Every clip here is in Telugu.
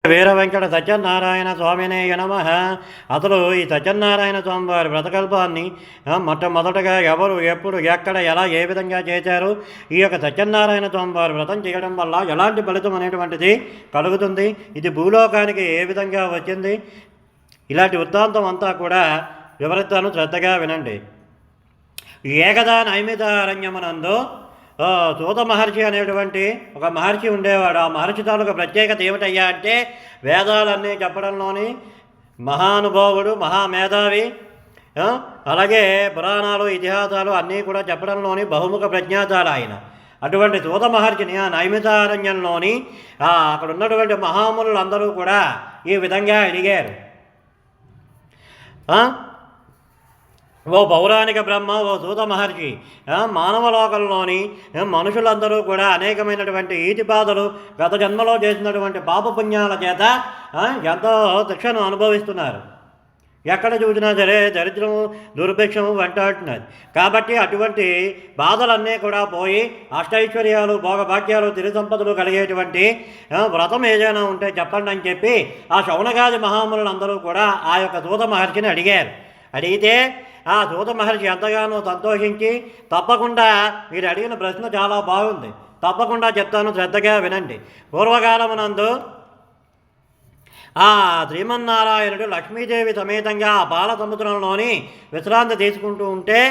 వీర వెంకట సత్యనారాయణ స్వామినే నమ. అసలు ఈ సత్యనారాయణ స్వామి వారి వ్రతకల్పాన్ని మొట్టమొదటగా ఎవరు ఎప్పుడు ఎక్కడ ఎలా ఏ విధంగా చేశారు, ఈ యొక్క సత్యనారాయణ స్వామి వారి వ్రతం చేయడం వల్ల ఎలాంటి ఫలితం అనేటువంటిది కలుగుతుంది, ఇది భూలోకానికి ఏ విధంగా వచ్చింది, ఇలాంటి వృత్తాంతం అంతా కూడా వివరిస్తాను, శ్రద్ధగా వినండి. ఏకదా నైమితారణ్యమునందు సూత మహర్షి అనేటువంటి ఒక మహర్షి ఉండేవాడు. ఆ మహర్షి తాలూకు ప్రత్యేకత ఏమిటయ్యా అంటే వేదాలన్నీ చెప్పడంలోని మహానుభావుడు, మహామేధావి, అలాగే పురాణాలు ఇతిహాసాలు అన్నీ కూడా చెప్పడంలోని బహుముఖ ప్రజ్ఞాతాలు ఆయన. అటువంటి సూత మహర్షిని ఆ నైమితారణ్యంలోని అక్కడ ఉన్నటువంటి మహామునులు అందరూ కూడా ఈ విధంగా అడిగారు. ఓ పౌరాణిక బ్రహ్మ, ఓ సూత మహర్షి, మానవలోకంలోని మనుషులందరూ కూడా అనేకమైనటువంటి ఈతిపాదలు గత జన్మలో చేసినటువంటి పాపపుణ్యాల చేత ఎంతో శిక్షను అనుభవిస్తున్నారు. ఎక్కడ చూసినా సరే దరిద్రము దుర్భిక్షము వెంటాడుతున్నది. కాబట్టి అటువంటి బాధలన్నీ కూడా పోయి అష్టైశ్వర్యాలు, భోగభాగ్యాలు, తిరి సంపదలు కలిగేటువంటి వ్రతం ఏదైనా ఉంటే చెప్పండి అని చెప్పి ఆ శౌనకాది మహాములందరూ కూడా ఆ యొక్క సూత మహర్షిని అడిగారు. అడిగితే ఆ సూత మహర్షి ఎంతగానో సంతోషించి, తప్పకుండా మీరు అడిగిన ప్రశ్న చాలా బాగుంది, తప్పకుండా చెప్తాను, శ్రద్ధగా వినండి. పూర్వకాలమునందు ఆ శ్రీమన్నారాయణుడు లక్ష్మీదేవి సమేతంగా ఆ బాల సముద్రంలోని విశ్రాంతి తీసుకుంటూ ఉంటే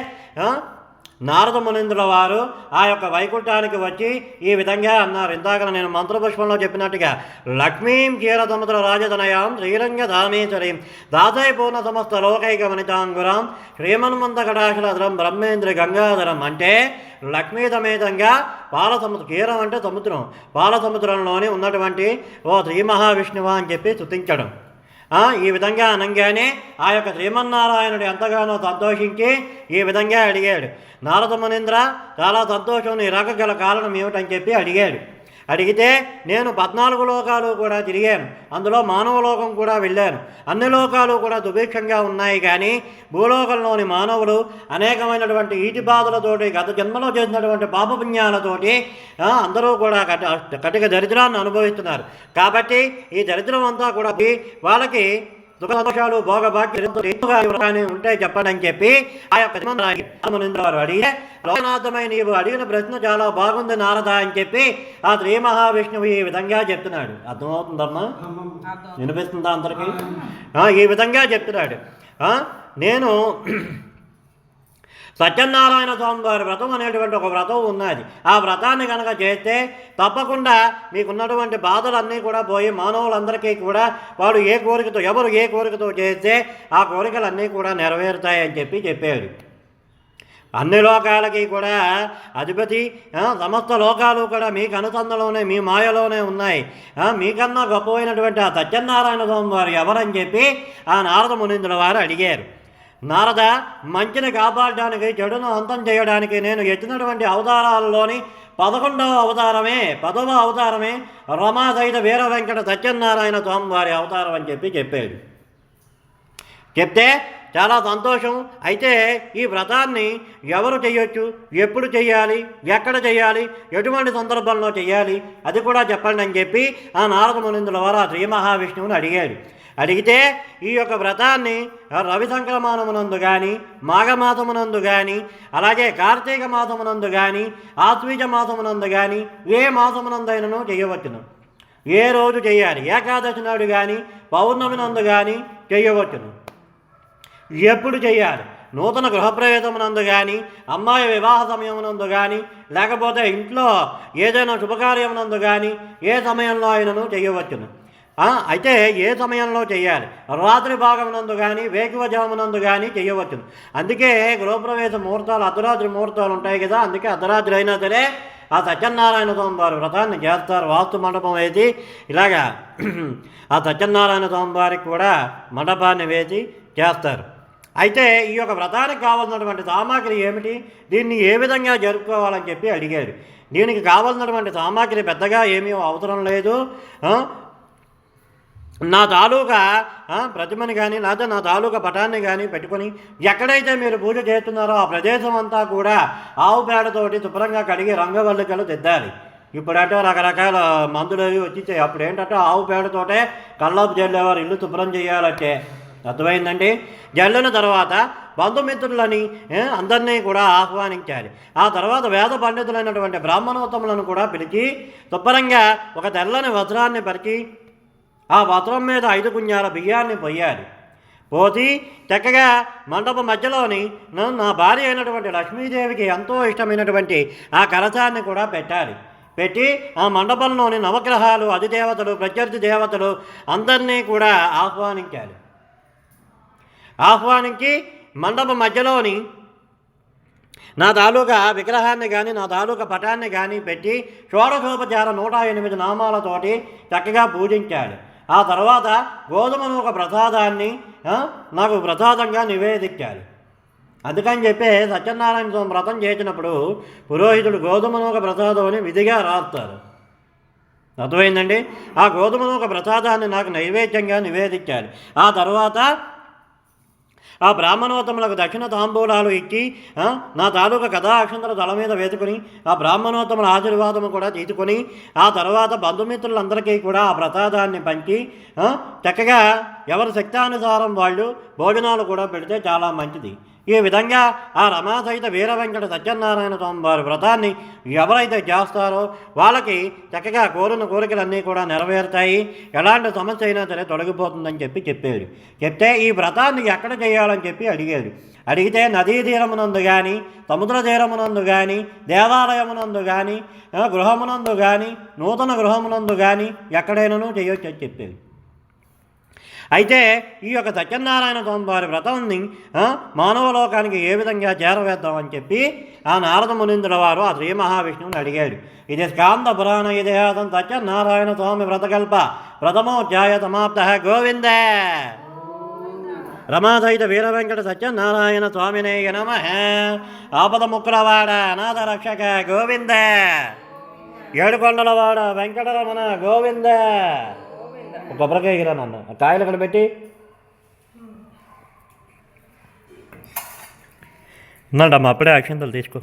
నారద మునీంద్రుల వారు ఆ యొక్క వైకుంఠానికి వచ్చి ఈ విధంగా అన్నారు. ఇందాక నేను మంత్రపుష్పంలో చెప్పినట్టుగా లక్ష్మీం క్షీర సముద్ర రాజధనయాం శ్రీరంగ ధామేశ్వరీం దాసై పూర్ణ సమస్త లోకైక వనితాంగురాం శ్రీమన్మంత కటాక్షలధరం బ్రహ్మేంద్ర గంగాధరం. అంటే లక్ష్మీ సమేతంగా పాలసముద్రం, క్షీరం అంటే సముద్రం, పాల సముద్రంలోని ఉన్నటువంటి ఓ శ్రీ మహావిష్ణువా అని చెప్పి స్తుతించడం. ఈ విధంగా అనగానే ఆ యొక్క శ్రీమన్నారాయణుడు ఎంతగానో సంతోషించి ఈ విధంగా అడిగాడు. నారద మునీంద్ర, చాలా సంతోషం, నీ రాకగల కారణం ఏమిటని చెప్పి అడిగాడు. అడిగితే నేను 14 లోకాలు కూడా తిరిగాను, అందులో మానవలోకం కూడా వెళ్ళాను. అన్ని లోకాలు కూడా దుభిక్షంగా ఉన్నాయి, కానీ భూలోకంలోని మానవులు అనేకమైనటువంటి ఈటి బాధలతోటి గత జన్మలో చేసినటువంటి పాపపుణ్యాలతోటి అందరూ కూడా కటిక దరిద్రాన్ని అనుభవిస్తున్నారు. కాబట్టి ఈ దరిద్రం అంతా కూడా వాళ్ళకి సుఖ సంతోషాలు, భోగభాగ్యాలు ఉంటాయి చెప్పండి అని చెప్పి ఆ యొక్క వారు అడిగే, లోకనాథమై నీవు అడిగిన ప్రశ్న చాలా బాగుంది నారద అని చెప్పి ఆ శ్రీ మహావిష్ణువు ఈ విధంగా చెప్తున్నాడు. అర్థమవుతుందమ్మా? వినిపిస్తుందా అందరికీ? ఈ విధంగా చెప్తున్నాడు. నేను సత్యనారాయణ స్వామి వారి వ్రతం అనేటువంటి ఒక వ్రతం ఉన్నది. ఆ వ్రతాన్ని కనుక చేస్తే తప్పకుండా మీకున్నటువంటి బాధలన్నీ కూడా పోయి మానవులందరికీ కూడా వాడు ఏ కోరికతో, ఎవరు ఏ కోరికతో చేస్తే ఆ కోరికలన్నీ కూడా నెరవేరుతాయని చెప్పి చెప్పాడు. అన్ని లోకాలకి కూడా అధిపతి, సమస్త లోకాలు కూడా మీకు అనుసంధంలోనే, మీ మాయలోనే ఉన్నాయి. మీకన్నా గొప్పమైనటువంటి ఆ సత్యనారాయణ స్వామి వారు ఎవరని చెప్పి ఆ నారద మునీంద్రుల వారు అడిగారు. నారద, మంచిని కాపాడడానికి, చెడును అంతం చేయడానికి నేను ఎత్తినటువంటి అవతారాలలోని 10వ అవతారమే రమాసహిత వీర వెంకట సత్యనారాయణ స్వామి వారి అవతారం అని చెప్పి చెప్పాడు. చెప్తే చాలా సంతోషం. అయితే ఈ వ్రతాన్ని ఎవరు చేయొచ్చు, ఎప్పుడు చేయాలి, ఎక్కడ చేయాలి, ఎటువంటి సందర్భంలో చేయాలి, అది కూడా చెప్పండి అని చెప్పి ఆ నారద మునీంద్రుల వారు ఆ శ్రీ మహావిష్ణువుని అడిగాడు. అడిగితే ఈ యొక్క వ్రతాన్ని రవి సంక్రమణమునందు కానీ, మాఘమాసమునందు కానీ, అలాగే కార్తీక మాసమునందు కానీ, ఆశ్వీజ మాసమునందు కానీ, ఏ మాసమునందైనను చేయవచ్చును. ఏ రోజు చేయాలి, ఏకాదశి నాడు కానీ, పౌర్ణమి నందు కానీ చేయవచ్చును. ఎప్పుడు చేయాలి, నూతన గృహప్రవేశమునందు కానీ, అమ్మాయి వివాహ సమయమునందు కానీ, లేకపోతే ఇంట్లో ఏదైనా శుభకార్యమునందు కానీ ఏ సమయంలో అయినను చేయవచ్చును. అయితే ఏ సమయంలో చేయాలి, రాత్రి భాగమునందు కానీ, వేకువజామునందు కానీ చేయవచ్చును. అందుకే గృహప్రవేశ ముహూర్తాలు అర్ధరాత్రి ముహూర్తాలు ఉంటాయి కదా, అందుకే అర్ధరాత్రి అయినా సరే ఆ సత్యనారాయణ స్వామి వారి వ్రతాన్ని చేస్తారు. వాస్తు మండపం వేసి ఇలాగా ఆ సత్యనారాయణ స్వామి వారికి కూడా మండపాన్ని వేసి చేస్తారు. అయితే ఈ యొక్క వ్రతానికి కావాల్సినటువంటి సామాగ్రి ఏమిటి, దీన్ని ఏ విధంగా జరుపుకోవాలని చెప్పి అడిగాడు. దీనికి కావాల్సినటువంటి సామాగ్రి పెద్దగా ఏమీ అవసరం లేదు. నా తాలూకా ప్రతిమని కానీ, లేదా నా తాలూకా పటాన్ని కానీ పెట్టుకొని ఎక్కడైతే మీరు పూజ చేస్తున్నారో ఆ ప్రదేశం అంతా కూడా ఆవు పేడతోటి శుభ్రంగా కడిగి రంగవల్లికలు దిద్దాలి. ఇప్పుడంటే రకరకాల మందులు అవి వచ్చేసాయి. అప్పుడు ఏంటంటే ఆవు పేడతోటే కల్లాపు జల్లేవారు ఇల్లు శుభ్రం చేయాలంటే. అర్థమైందండి. జల్లిన తర్వాత బంధుమిత్రులని అందరినీ కూడా ఆహ్వానించాలి. ఆ తర్వాత వేద పండితులైనటువంటి బ్రాహ్మణోత్తములను కూడా పిలిచి శుభ్రంగా ఒక తెల్లని వస్త్రాన్ని పరిచి ఆ వస్త్రం మీద 5 గుంజాల బియ్యాన్ని పొయ్యాలి. పోసి చక్కగా మండపం మధ్యలోని నా భార్య అయినటువంటి లక్ష్మీదేవికి ఎంతో ఇష్టమైనటువంటి ఆ కలశాన్ని కూడా పెట్టాలి. పెట్టి ఆ మండపంలోని నవగ్రహాలు, అధిదేవతలు, ప్రత్యర్థి దేవతలు అందరినీ కూడా ఆహ్వానించి మండపం మధ్యలోని నా తాలూకా విగ్రహాన్ని కానీ నా తాలూకా పటాన్ని కానీ పెట్టి షోడశోపచార 108 నామాలతోటి చక్కగా పూజించాలి. ఆ తర్వాత గోధుమ నూక ప్రసాదాన్ని నాకు ప్రసాదంగా నివేదించాలి. అందుకని చెప్పి సత్యనారాయణ స్వామి వ్రతం చేసినప్పుడు పురోహితుడు గోధుమ నూక ప్రసాదం అని విధిగా రాస్తారు. అర్థమైందండి. ఆ గోధుమ నూక ప్రసాదాన్ని నాకు నైవేద్యంగా నివేదించాలి. ఆ తర్వాత ఆ బ్రాహ్మణోత్తములకు దక్షిణ తాంబూలాలు ఇచ్చి నా తాలూకా కథా అక్షంతల తల మీద వేసుకుని ఆ బ్రాహ్మణోత్తముల ఆశీర్వాదము కూడా తీసుకొని ఆ తర్వాత బంధుమిత్రులందరికీ కూడా ఆ ప్రసాదాన్ని పంచి చక్కగా ఎవరి శక్తానుసారం వాళ్ళు భోజనాలు కూడా పెడితే చాలా మంచిది. ఈ విధంగా ఆ రమాసహిత వీర వెంకట సత్యనారాయణ స్వామి వారి వ్రతాన్ని ఎవరైతే చేస్తారో వాళ్ళకి చక్కగా కోరిన కోరికలన్నీ కూడా నెరవేరుతాయి. ఎలాంటి సమస్య అయినా సరే తొలగిపోతుందని చెప్పాడు. చెప్తే ఈ వ్రతాన్ని ఎక్కడ చేయాలని చెప్పి అడిగాడు. అడిగితే నదీ తీరమునందు కానీ, సముద్ర తీరమునందు కానీ, దేవాలయమునందు కానీ, గృహమునందు కానీ, నూతన గృహమునందు కానీ ఎక్కడైనాను చేయొచ్చు అని చెప్పేది. అయితే ఈ యొక్క సత్యనారాయణ స్వామి వారి వ్రతాన్ని మానవలోకానికి ఏ విధంగా చేరవేద్దామని చెప్పి ఆ నారద మునీంద్రుల వారు ఆ శ్రీ మహావిష్ణువుని అడిగాడు. ఇది స్కాంద పురాణ ఇతిహాసం సత్యనారాయణ స్వామి వ్రతకల్ప ప్రథమోధ్యాయ సమాప్త. గోవింద రమాసహిత వీర వెంకట సత్యనారాయణ స్వామినే నమః. ఆపద ముక్కులవాడ అనాథ రక్షక గోవింద. ఏడుకొండలవాడ వెంకటరమణ గోవింద. కొబ్బరికాయ గిరా నాన్న, కాయలు అక్కడ పెట్టి ఉన్నాడమ్మా. అప్పుడే అక్షంతలు తీసుకో.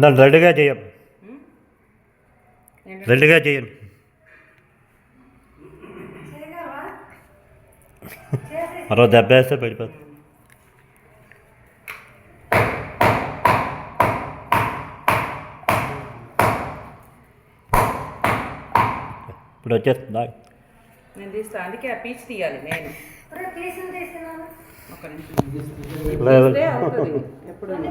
దాన్ని రెడీగా చేయండి. మరో దెబ్బ వేస్తే పడిపోతుంది. ఇప్పుడు వచ్చేస్తుందా? నేను తీస్తాను. అందుకే ఆ పీచ్ తీయాలి. నేను ఎప్పుడు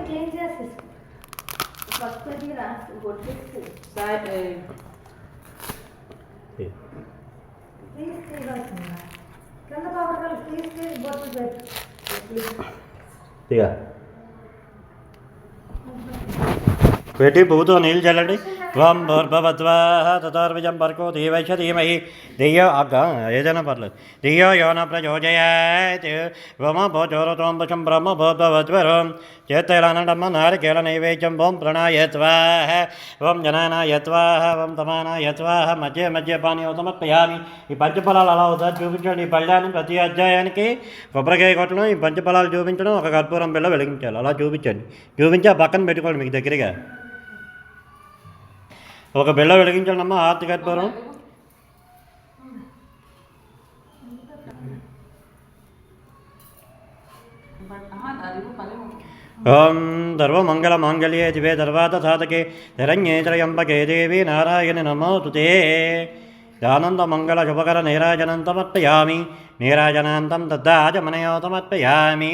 పెట్టి పువ్వుతో నీళ్ళు చల్లండి. త్వం భూర్భవద్వాహ తథోర్విజం భర్గో దేవైష ధీమహి ధియో ఏదైనా పర్లేదు ధియో యోన ప్రచోదయాత్ వమ భోచోరత్వం పశం బ్రహ్మ భూర్భవద్వరం చేతైలానండమ్మ నారికేళ నైవేద్యం ఓం ప్రణాయత్వాహ ఓం జనానాయత్వాహ ఓం తమానాయత్వాహ మధ్య మధ్య పానీయం సమర్పయామి. ఈ పంచఫలాలు అలా ఒకసారి చూపించండి. ఈ పళ్ళాన్ని ప్రతి అధ్యాయానికి కొబ్బరికాయ కొట్టడం, ఈ పంచఫలాలు చూపించడం, ఒక కర్పూరం బిళ్ళ వెలిగించాలి. అలా చూపించండి. చూపించి ఆ పక్కన పెట్టుకోండి మీకు దగ్గరగా. ఒక బిళ్ళ వెలిగించండి అమ్మ. ఆర్తి కర్పూరం. ఓం సర్వమంగళమాంగళ్యే శివే సర్వార్థ సాధకే శరణ్యే త్రయంబకే దేవి నారాయణి నమోస్తుతే. ఆనందమంగళ శుభకర నీరాజనం సమర్పయామి. నీరాజనాంతం దద్దాచమనయో సమర్పయామి.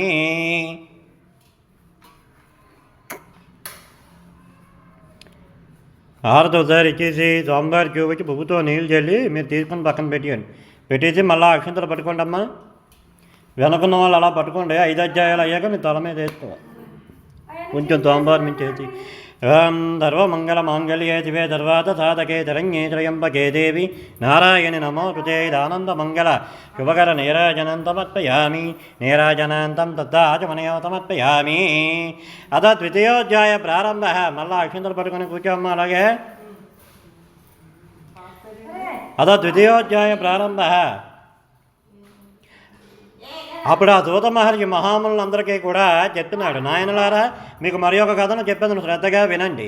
హారతి ఒకసారి ఇచ్చేసి స్వామివారి చూపించి పువ్వుతో నీళ్ళు చల్లి మీరు తీసుకుని పక్కన పెట్టేయండి. పెట్టేసి మళ్ళీ అక్షంతలు పట్టుకోండి అమ్మా. వెనుకున్న వాళ్ళు అలా పట్టుకోండి. 5 అధ్యాయాలు అయ్యాక మీ తల మీద వేసుకోవాలి. కొంచెం స్వామివారి నుంచి వేసి ఓం సర్వమంగళమాంగళ్యే శివే సర్వార్థసాధకే శరణ్యే త్రయంబకే దేవి నారాయణి నమోస్తుతే దానందమంగళ శుభకర నీరాజనం సమర్పయామి నీరాజనాంతం తద్దాచమనయో సమర్పయామి. అత ద్వితీయోధ్యాయ ప్రారంభ. మళ్ళా అక్షంతలు పట్టుకొని కూర్చోమ్మ. అలాగే అత ద్వితీయోధ్యాయ ప్రారంభ. అప్పుడు ఆ దూత మహర్షి మహాములందరికీ కూడా చెప్తున్నాడు, నాయనలారా మీకు మరి ఒక కథను చెప్పేందుకు శ్రద్ధగా వినండి.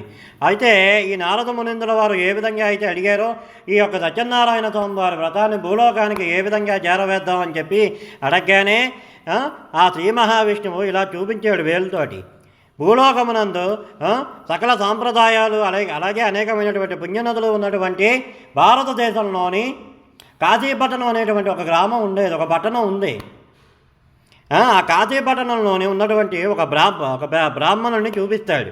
అయితే ఈ నారద మునిందుల వారు ఏ విధంగా అయితే అడిగారో ఈ యొక్క సత్యనారాయణ స్వామి వారి వ్రతాన్ని భూలోకానికి ఏ విధంగా చేరవేద్దామని చెప్పి అడగగానే ఆ శ్రీ మహావిష్ణువు ఇలా చూపించాడు వేలుతోటి. భూలోకమునందు సకల సాంప్రదాయాలు అలాగే అనేకమైనటువంటి పుణ్యనదులు ఉన్నటువంటి భారతదేశంలోని కాశీపట్టణం అనేటువంటి ఒక గ్రామం ఉండేది, ఒక పట్టణం ఉంది. ఆ కాశీపట్టణంలోని ఉన్నటువంటి ఒక బ్రాహ్మణుడిని చూపిస్తాడు.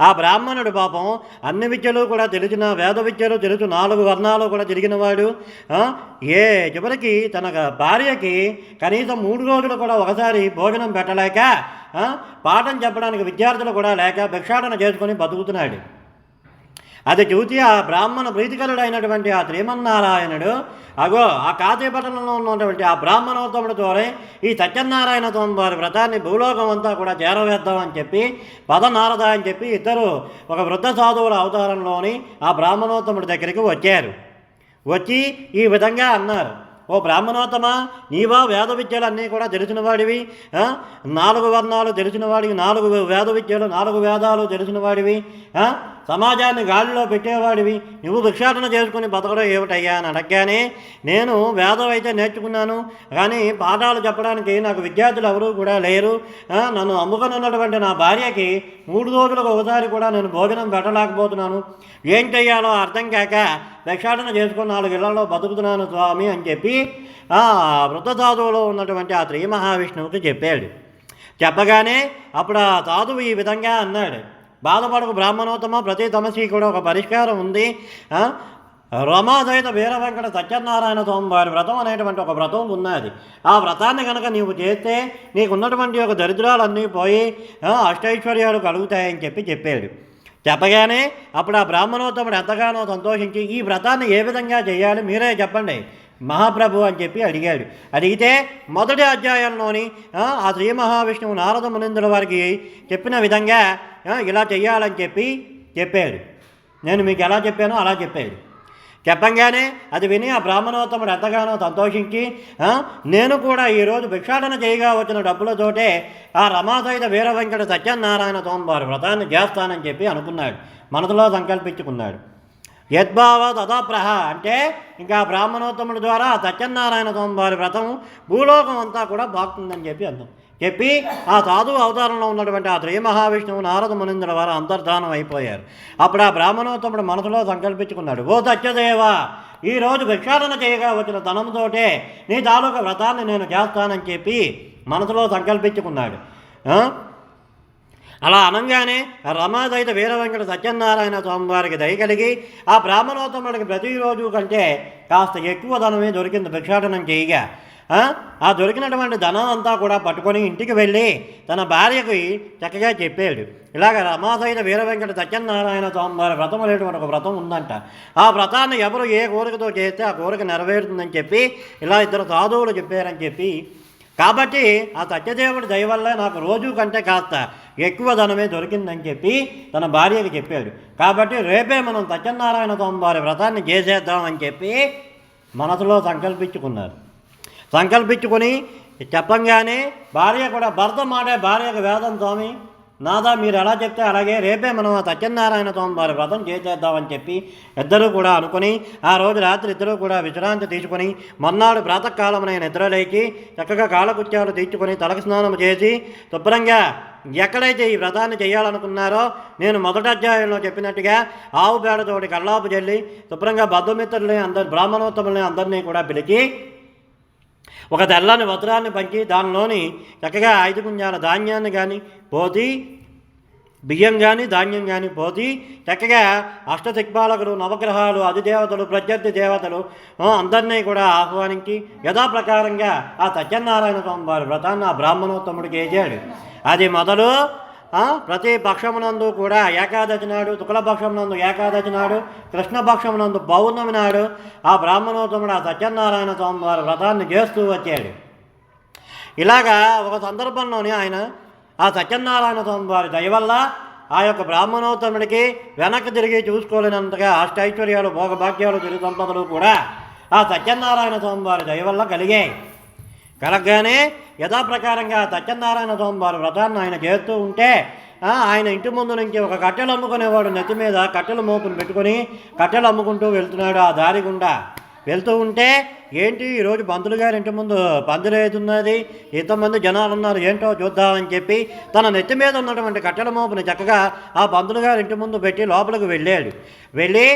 ఆ బ్రాహ్మణుడు పాపం అన్ని విద్యలు కూడా తెలిసిన, వేద విద్యలు తెలుసు, 4 వర్ణాలు కూడా తిరిగినవాడు. చివరికి తన భార్యకి కనీసం 3 రోజులు కూడా ఒకసారి భోజనం పెట్టలేక, పాఠం చెప్పడానికి విద్యార్థులు కూడా లేక భిక్షాటన చేసుకొని బతుకుతున్నాడు. అది చూసి ఆ బ్రాహ్మణ ప్రీతికరుడైనటువంటి ఆ శ్రీమన్నారాయణుడు ఆ కాశీపట్టణంలో ఉన్నటువంటి ఆ బ్రాహ్మణోత్తముడితో ఈ సత్యనారాయణ స్వామి వారి వ్రతాన్ని భూలోకం అంతా కూడా చేరవేద్దామని చెప్పి పదనారద అని చెప్పి ఇద్దరు ఒక వృద్ధ సాధువుల అవతారంలోని ఆ బ్రాహ్మణోత్తముడి దగ్గరికి వచ్చారు. వచ్చి ఈ విధంగా అన్నారు, ఓ బ్రాహ్మణోత్తమ, నీవా వేద విద్యలన్నీ కూడా తెలిసిన వాడివి, 4 వర్ణాలు తెలిసిన వాడివి, 4 వేద విద్యలు 4 వేదాలు తెలిసిన వాడివి, సమాజాన్ని గాలిలో పెట్టేవాడివి, నువ్వు భిక్షాటన చేసుకుని బతకడం ఏమిటయ్యా అని అడగగానే, నేను వేదం అయితే నేర్చుకున్నాను కానీ పాఠాలు చెప్పడానికి నాకు విద్యార్థులు ఎవరూ కూడా లేరు, నన్ను అమ్ముకున్నటువంటి నా భార్యకి 3 రోజులకు ఒకసారి కూడా నేను భోజనం పెట్టలేకపోతున్నాను, ఏం చెయ్యాలో అర్థం కాక భిక్షాటన చేసుకుని 4 ఇళ్లలో బతుకుతున్నాను స్వామి అని చెప్పి వృద్ధ సాధువులో ఉన్నటువంటి ఆ శ్రీ మహావిష్ణువుకి చెప్పాడు. చెప్పగానే అప్పుడు ఆ సాధువు ఈ విధంగా అన్నాడు, బాధపడకు బ్రాహ్మణోత్తమ, ప్రతి సమస్యకి కూడా ఒక పరిష్కారం ఉంది. రమాసహిత వీర వెంకట సత్యనారాయణ స్వామి వారి వ్రతం అనేటువంటి ఒక వ్రతం ఉన్నది. ఆ వ్రతాన్ని కనుక నీవు చేస్తే నీకున్నటువంటి ఒక దరిద్రాలన్నీ పోయి అష్టైశ్వర్యాలు కలుగుతాయని చెప్పాడు. చెప్పగానే అప్పుడు ఆ బ్రాహ్మణోత్తముడు ఎంతగానో సంతోషించి, ఈ వ్రతాన్ని ఏ విధంగా చేయాలి మీరే చెప్పండి మహాప్రభు అని చెప్పి అడిగాడు. అడిగితే మొదటి అధ్యాయంలోని ఆ శ్రీ మహావిష్ణువు నారద మునిందుల వారికి చెప్పిన విధంగా ఇలా చెయ్యాలని చెప్పాడు. నేను మీకు ఎలా చెప్పానో అలా చెప్పాడు. చెప్పంగానే అది విని ఆ బ్రాహ్మణోత్తముడు ఎంతగానో సంతోషించి, నేను కూడా ఈరోజు భిక్షాటన చేయగా వచ్చిన డబ్బులతోటే ఆ రమాసహిత వీర వెంకట సత్యనారాయణ స్వామి వారి వ్రతాన్ని చేస్తానని చెప్పి అనుకున్నాడు, మనసులో సంకల్పించుకున్నాడు. యద్భావ తదాప్రహ అంటే ఇంకా బ్రాహ్మణోత్తముడి ద్వారా సత్యనారాయణ స్వామి వారి వ్రతం భూలోకం అంతా కూడా బాగుతుందని చెప్పి ఆ సాధువు అవతారంలో ఉన్నటువంటి ఆ శ్రీ మహావిష్ణువు నారద మునిందుల వారు అంతర్ధానం అయిపోయారు. అప్పుడు ఆ బ్రాహ్మణోత్తముడు మనసులో సంకల్పించుకున్నాడు, ఓ సత్యదేవా, ఈరోజు భిక్షాటన చేయగా వచ్చిన ధనంతోటే నీ తాలూకా వ్రతాన్ని నేను చేస్తానని చెప్పి మనసులో సంకల్పించుకున్నాడు. అలా అనగానే రమాసహిత వీర వెంకట సత్యనారాయణ స్వామి వారికి దయ కలిగి ఆ బ్రాహ్మణోత్తముడికి ప్రతిరోజు కంటే కాస్త ఎక్కువ ధనమే దొరికింది భిక్షాటనం చేయగా. ఆ దొరికినటువంటి ధనం అంతా కూడా పట్టుకొని ఇంటికి వెళ్ళి తన భార్యకి చక్కగా చెప్పాడు, ఇలాగ రమాసహిత వీర వెంకట సత్యనారాయణ స్వామి వారి వ్రతం అనేటువంటి ఒక వ్రతం ఉందంట, ఆ వ్రతాన్ని ఎవరు ఏ కోరికతో చేస్తే ఆ కోరిక నెరవేరుతుందని చెప్పి ఇలా ఇద్దరు సాధువులు చెప్పారని చెప్పి, కాబట్టి ఆ సత్యదేవుడి దయ వల్ల నాకు రోజు కంటే కాస్త ఎక్కువ ధనమే దొరికిందని చెప్పి తన భార్యకి చెప్పాడు. కాబట్టి రేపే మనం సత్యనారాయణ స్వామి వారి వ్రతాన్ని చేసేద్దామని చెప్పి మనసులో సంకల్పించుకొని చెప్పంగానే భార్య కూడా, భర్త మాటే భార్యకు వేదం స్వామి, నాదా మీరు ఎలా చెప్తే అలాగే రేపే మనం ఆ సత్యనారాయణ స్వామి వారి వ్రతం చేసేద్దామని చెప్పి ఇద్దరూ కూడా అనుకుని ఆ రోజు రాత్రి ఇద్దరూ కూడా విశ్రాంతి తీసుకొని మొన్నాడు ప్రాతకాలమున నిద్రలేచి చక్కగా కాలకృత్యాలు తీర్చుకొని తలకు స్నానం చేసి శుభ్రంగా ఎక్కడైతే ఈ వ్రతాన్ని చేయాలనుకున్నారో నేను మొదటి అధ్యాయంలో చెప్పినట్టుగా ఆవు పేడతోటి కల్లాపు చల్లి శుభ్రంగా బంధుమిత్రుల్ని బ్రాహ్మణోత్తముల్ని అందరినీ కూడా పిలిచి ఒక తెల్లని వస్త్రాన్ని పంచి దానిలోని చక్కగా 5 కుంజాల ధాన్యాన్ని కానీ పోతి, బియ్యం కానీ ధాన్యం కానీ పోతి చక్కగా అష్టదిక్పాలకులు, నవగ్రహాలు, అధిదేవతలు, ప్రత్యర్థి దేవతలు అందరినీ కూడా ఆహ్వానించి యథాప్రకారంగా ఆ సత్యనారాయణ స్వామి వారి వ్రతాన్ని ఆ బ్రాహ్మణోత్తముడికి వేసాడు. అది మొదలు ప్రతి పక్షమునందు కూడా ఏకాదశి నాడు, శుక్లపక్షమునందు ఏకాదశి నాడు, కృష్ణపక్షమునందు పౌర్ణమి నాడు ఆ బ్రాహ్మణోత్తముడు ఆ సత్యనారాయణ స్వామి వారి వ్రతాన్ని చేస్తూ వచ్చాడు. ఇలాగా ఒక సందర్భంలోనే ఆయన ఆ సత్యనారాయణ స్వామి వారి దయ వల్ల ఆ యొక్క బ్రాహ్మణోత్తముడికి వెనక్కి తిరిగి చూసుకోలేనంతగా అష్టైశ్వర్యాలు, భోగభాగ్యాలు, తిరుగు సంపదలు కూడా ఆ సత్యనారాయణ స్వామి వారి దయ వల్ల కలిగాయి. కలగగానే యథాప్రకారంగా సత్యనారాయణ స్వామి వారి వ్రతాన్ని ఆయన చేస్తూ ఉంటే ఆయన ఇంటి ముందు నుంచి ఒక కట్టెలు అమ్ముకునేవాడు నెత్తి మీద కట్టెల మోపును పెట్టుకొని కట్టెలు అమ్ముకుంటూ వెళ్తున్నాడు. ఆ దారి గుండా వెళ్తూ ఉంటే ఏంటి ఈరోజు పంతులు గారి ఇంటి ముందు పందిరేతున్నది, ఎంతమంది జనాలు ఉన్నారు ఏంటో చూద్దామని చెప్పి తన నెత్తి మీద ఉన్నటువంటి కట్టెల మోపుని చక్కగా ఆ పంతులు గారి ఇంటి ముందు పెట్టి లోపలికి వెళ్ళాడు. వెళ్ళి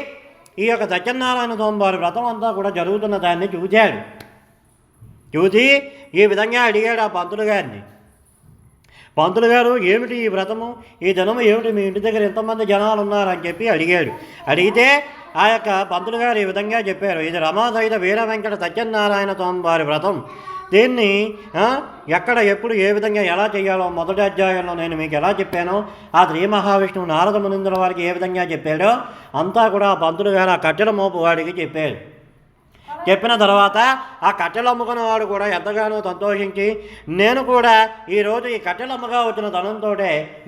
ఈ యొక్క సత్యనారాయణ స్వామి వారి వ్రతం అంతా కూడా జరుగుతున్న దాన్ని చూశాడు. చూసి ఈ విధంగా అడిగాడు ఆ పంతులు గారిని, పంతులు గారు ఏమిటి ఈ వ్రతము, ఈ దినము ఏమిటి, మీ ఇంటి దగ్గర ఎంతమంది జనాలు ఉన్నారని చెప్పి అడిగాడు. అడిగితే ఆ యొక్క పంతులు గారు ఈ విధంగా చెప్పారు, ఇది రమాసహిత వీర వెంకట సత్యనారాయణ స్వామి వారి వ్రతం. దీన్ని ఎక్కడ ఎప్పుడు ఏ విధంగా ఎలా చేయాలో మొదటి అధ్యాయంలో నేను మీకు ఎలా చెప్పానో ఆ శ్రీ మహావిష్ణువు నారద మునీంద్రుల వారికి ఏ విధంగా చెప్పాడో అంతా కూడా ఆ పంతులు గారు ఆ కట్టెల మోపు వాడికి చెప్పాడు. చెప్పిన తర్వాత ఆ కట్టెలు అమ్ముకున్నవాడు కూడా ఎంతగానో సంతోషించి నేను కూడా ఈరోజు ఈ కట్టెలు అమ్మగా వచ్చిన ధనంతో